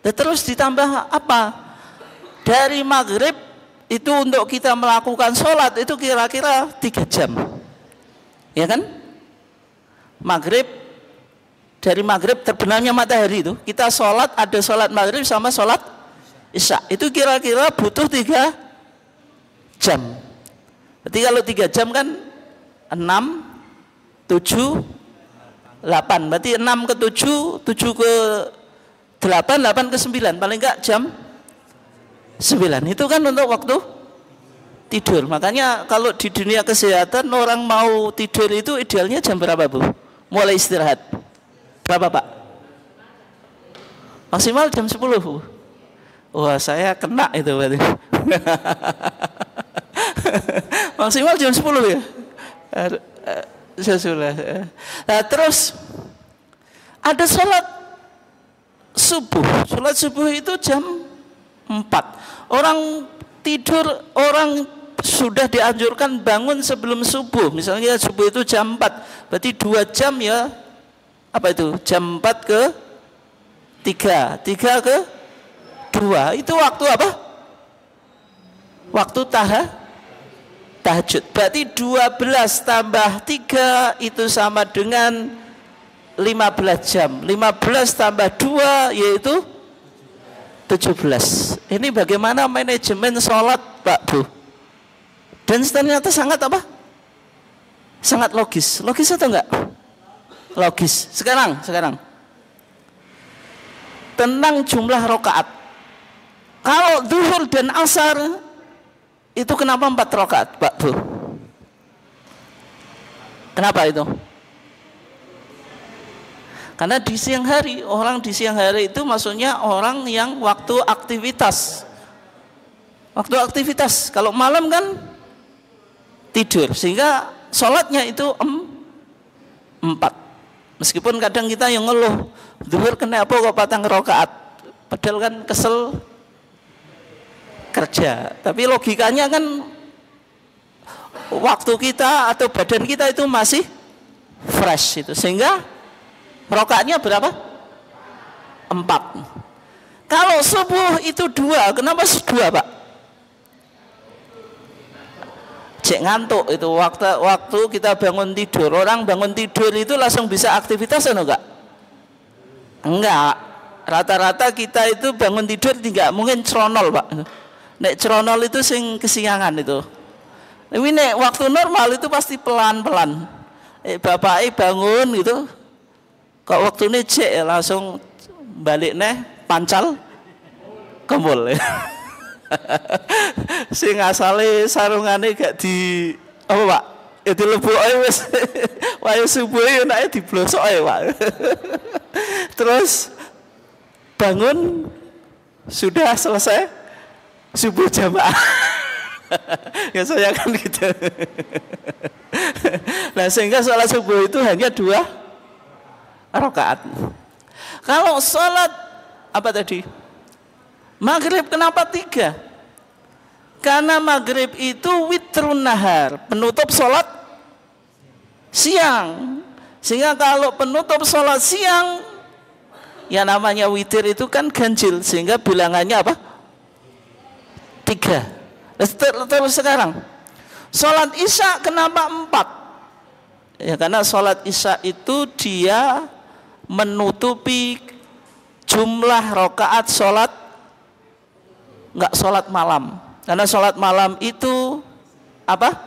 Dan terus ditambah apa? Dari maghrib itu untuk kita melakukan sholat itu kira-kira 3 jam. Ya kan? Maghrib, dari maghrib terbenamnya matahari itu kita sholat, ada sholat maghrib sama sholat isya itu kira-kira butuh 3 jam. Berarti kalau 3 jam kan 6, 7, 8. Berarti 6 ke 7, 7 ke 8, 8 ke 9. Paling enggak jam 9. Itu kan untuk waktu tidur. Makanya kalau di dunia kesehatan orang mau tidur itu idealnya jam berapa, Bu? Mulai istirahat. Berapa, Pak? Maksimal jam 10, Bu. Wah, saya kena itu berarti. Maksimal jam 10 ya. Sesudah. Nah, terus ada sholat subuh. Sholat subuh itu jam 4. Orang tidur, orang sudah dianjurkan bangun sebelum subuh. Misalnya subuh itu jam 4. Berarti 2 jam ya. Apa itu? Jam 4 ke 3. 3 ke 2. Itu waktu apa? Waktu tahajud. Berarti 12 tambah 3 itu sama dengan 15 jam. 15 tambah 2 yaitu 17. Ini bagaimana manajemen sholat, Pak, Bu? Dan ternyata sangat apa? Sangat logis. Logis atau enggak? Logis. Sekarang tentang jumlah rakaat. Kalau zuhur dan asar itu kenapa 4 rakaat, Pak, Bu? Kenapa itu? Karena di siang hari, orang di siang hari itu maksudnya orang yang waktu aktivitas. Waktu aktivitas. Kalau malam kan tidur, sehingga sholatnya itu 4. Meskipun kadang kita yang ngeluh, zuhur kenapa kok 4 rakaat? Padahal kan kesel kerja. Tapi logikanya kan waktu kita atau badan kita itu masih fresh itu, sehingga rakaatnya berapa? 4. Kalau subuh itu 2, kenapa 2, Pak? Cek ngantuk itu waktu kita bangun tidur. Orang bangun tidur itu langsung bisa aktivitas atau enggak? Enggak. Rata-rata kita itu bangun tidur tidak mungkin ceronol, Pak. Nek ceronol itu sing kesiangan itu. Tapi nek waktu normal itu pasti pelan-pelan. Bapak bangun gitu. Kok waktu ini cek langsung balik pancal kembul. Sing asale sarungane gak di apa, Pak? Ya dileboke wis. Wae subuh enake diblosoke, Pak. Terus bangun sudah selesai subuh jamaah. Ya saya kan gitu. Nah, sehingga sholat subuh itu hanya 2 rakaat. Kalau sholat apa tadi? Maghrib kenapa 3? Karena maghrib itu witrun nahar, penutup sholat siang. Sehingga kalau penutup sholat siang, ya namanya witir itu kan ganjil, sehingga bilangannya apa? 3. Terus sekarang sholat isya kenapa 4? Ya karena sholat isya itu dia menutupi jumlah rakaat sholat, enggak sholat malam. Karena sholat malam itu apa?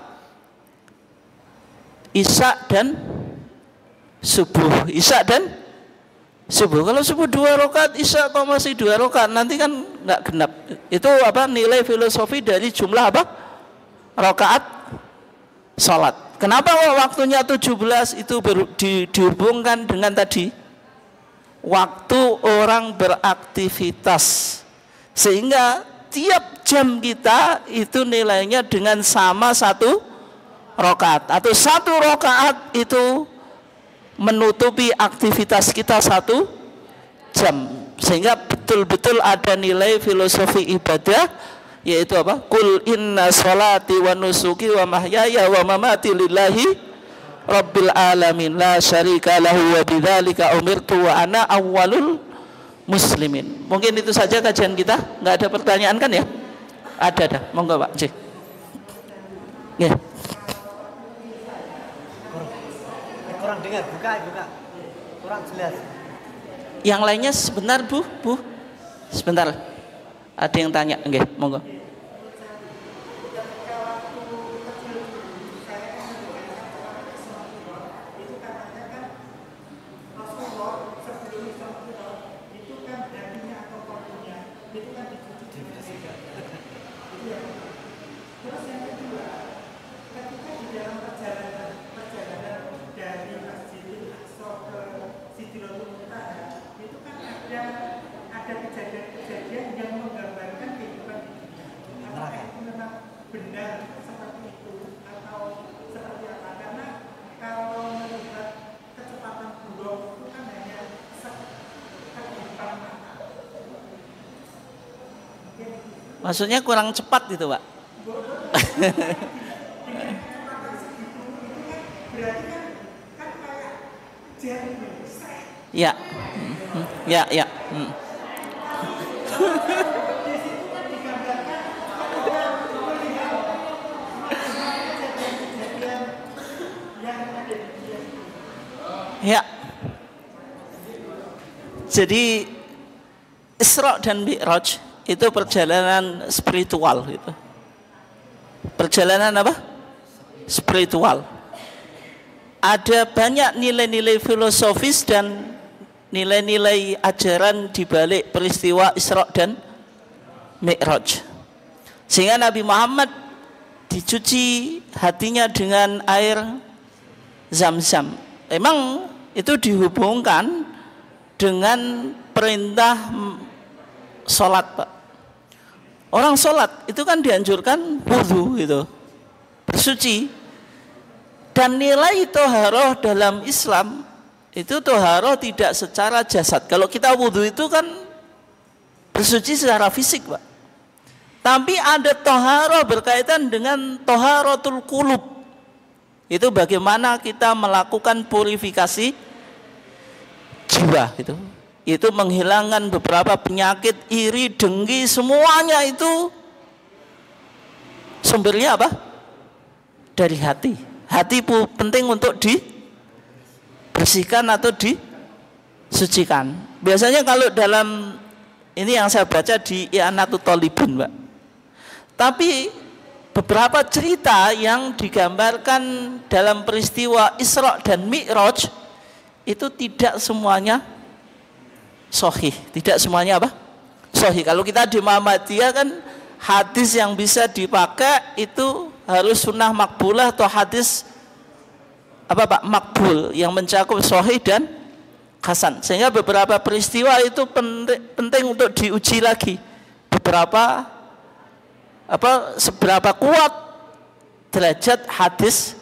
Isya dan subuh. Isya dan subuh. Kalau subuh 2 rakaat, isya atau masih 2 rakaat, nanti kan enggak genap. Itu apa? Nilai filosofi dari jumlah apa? Rakaat sholat. Kenapa waktunya 17 itu dihubungkan dengan tadi waktu orang beraktivitas, sehingga tiap jam kita itu nilainya dengan sama 1 rakaat, atau 1 rakaat itu menutupi aktivitas kita 1 jam, sehingga betul-betul ada nilai filosofi ibadah, yaitu apa? Qul inna sholati wa nusuki wa mahyaya wa mamati lillahi rabbil alamin la syarika lahu wa bidzalika umirtu wa ana awwalul muslimin. Mungkin itu saja kajian kita. Nggak ada pertanyaan kan ya? Ada. Monggo Pak Cik. Yeah. Kurang dengar, buka. Kurang jelas. Yang lainnya sebentar Bu. Sebentar. Ada yang tanya, nggih, monggo. Maksudnya kurang cepat gitu Pak. Ya. Ya. Ya. Jadi Isra dan Mi'raj itu perjalanan spiritual gitu. Perjalanan apa? Spiritual. Ada banyak nilai-nilai filosofis dan nilai-nilai ajaran di balik peristiwa Isra dan Mi'raj. Sehingga Nabi Muhammad dicuci hatinya dengan air Zam-Zam. Memang itu dihubungkan dengan perintah sholat Pak. Orang sholat itu kan dianjurkan wudhu gitu, bersuci. Dan nilai toharoh dalam Islam itu toharoh tidak secara jasad. Kalau kita wudhu itu kan bersuci secara fisik Pak. Tapi ada toharoh berkaitan dengan toharotul qulub. Itu bagaimana kita melakukan purifikasi jiwa gitu. Itu menghilangkan beberapa penyakit, iri, dengki, semuanya itu sumbernya apa? Dari hati. Hati penting untuk dibersihkan atau disucikan. Biasanya kalau dalam ini yang saya baca di I'anatul Talibin Pak. Tapi beberapa cerita yang digambarkan dalam peristiwa Isra dan Mi'raj itu tidak semuanya sahih, tidak semuanya apa? Sahih. Kalau kita di Muhammadiyah kan hadis yang bisa dipakai itu harus sunnah makbulah atau hadis apa Pak? Makbul yang mencakup sahih dan hasan. Sehingga beberapa peristiwa itu penting untuk diuji lagi. Seberapa kuat derajat hadis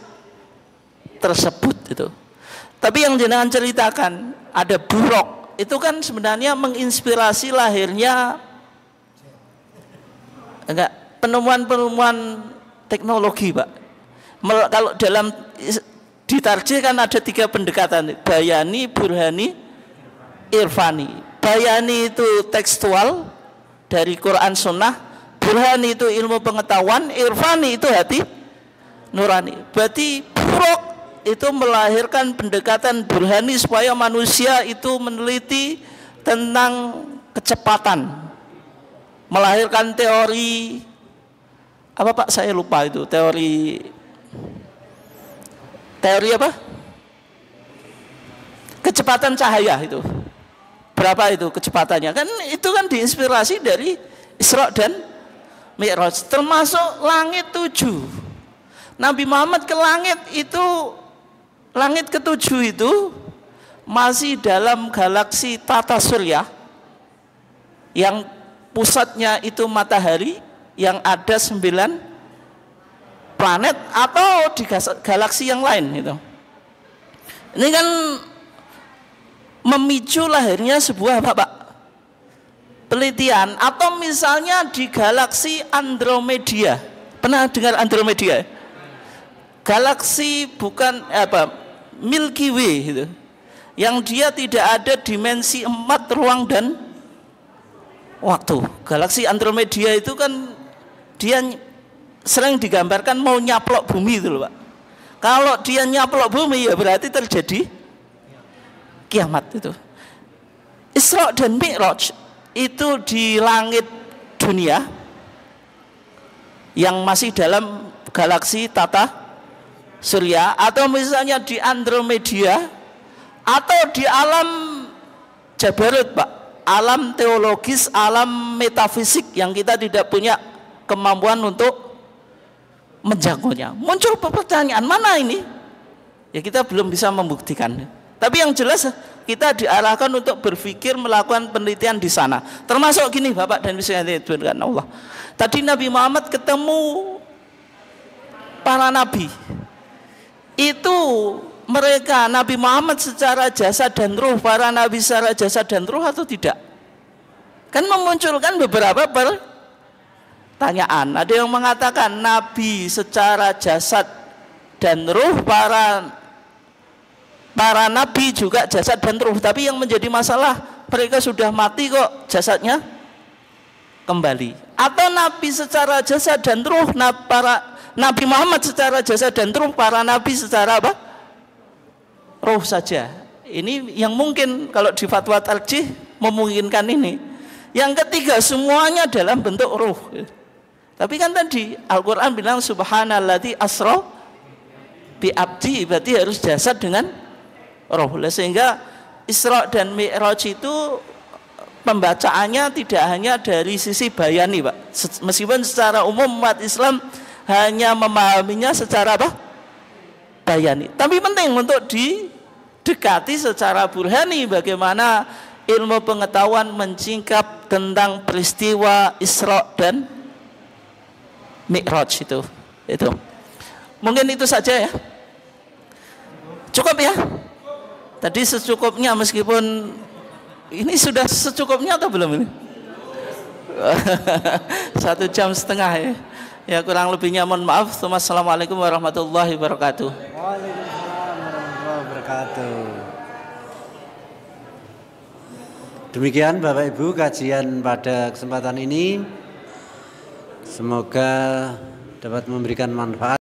tersebut itu. Tapi yang jenengan ceritakan ada buruk. Itu kan sebenarnya menginspirasi lahirnya penemuan-penemuan teknologi Pak. Kalau dalam ditarjih kan ada 3 pendekatan, bayani, burhani, irfani. Bayani itu tekstual dari Quran Sunnah, burhani itu ilmu pengetahuan, irfani itu hati nurani. Berarti buruk itu melahirkan pendekatan burhani supaya manusia itu meneliti tentang kecepatan, melahirkan teori apa Pak, saya lupa itu teori apa, kecepatan cahaya itu berapa itu kecepatannya, kan itu kan diinspirasi dari Isra dan Mi'raj. Termasuk langit 7. Nabi Muhammad ke langit itu, langit ke-7 itu masih dalam galaksi tata surya yang pusatnya itu matahari, yang ada 9 planet atau di galaksi yang lain gitu. Ini kan memicu lahirnya sebuah apa Pak? penelitian, atau misalnya di galaksi Andromeda. Pernah dengar Andromeda? Galaksi bukan Milky Way gitu. Yang dia tidak ada dimensi 4 ruang dan waktu. Galaksi Andromeda itu kan dia sering digambarkan mau nyaplok bumi itu loh Pak. Kalau dia nyaplok bumi ya berarti terjadi kiamat itu. Isra dan Mi'raj itu di langit dunia yang masih dalam galaksi tata surya, atau misalnya di Andromeda, atau di alam Jabarut Pak, alam teologis, alam metafisik yang kita tidak punya kemampuan untuk menjangkaunya. Muncul pertanyaan, mana ini? Ya kita belum bisa membuktikan. Tapi yang jelas kita diarahkan untuk berpikir, melakukan penelitian di sana. Termasuk gini Bapak dan Ibu yang dimuliakan Allah. Tadi Nabi Muhammad ketemu para nabi. Itu mereka, Nabi Muhammad secara jasad dan ruh, para nabi secara jasad dan ruh atau tidak? Kan memunculkan beberapa pertanyaan. Ada yang mengatakan nabi secara jasad dan ruh, para nabi juga jasad dan ruh. Tapi yang menjadi masalah, mereka sudah mati kok jasadnya kembali. Atau nabi secara jasad dan ruh, para Nabi Muhammad secara jasad dan ruh, para nabi secara apa? Ruh saja. Ini yang mungkin kalau di fatwa tarjih memungkinkan ini. Yang ketiga semuanya dalam bentuk ruh. Tapi kan tadi Al-Quran bilang subhanalladzi asra bi abdi, berarti harus jasad dengan roh. Sehingga Isra dan Mi'raj itu pembacaannya tidak hanya dari sisi bayani Pak. Meskipun secara umum umat Islam hanya memahaminya secara apa? Bayani. Tapi penting untuk didekati secara burhani, bagaimana ilmu pengetahuan mencingkap tentang peristiwa Isra dan Mi'raj itu. Mungkin itu saja ya. Cukup ya? Tadi secukupnya, meskipun ini sudah secukupnya atau belum ini? 1,5 jam ya. Ya kurang lebihnya mohon maaf. Assalamualaikum warahmatullahi wabarakatuh. Waalaikumsalam warahmatullahi wabarakatuh. Demikian Bapak Ibu kajian pada kesempatan ini. Semoga dapat memberikan manfaat.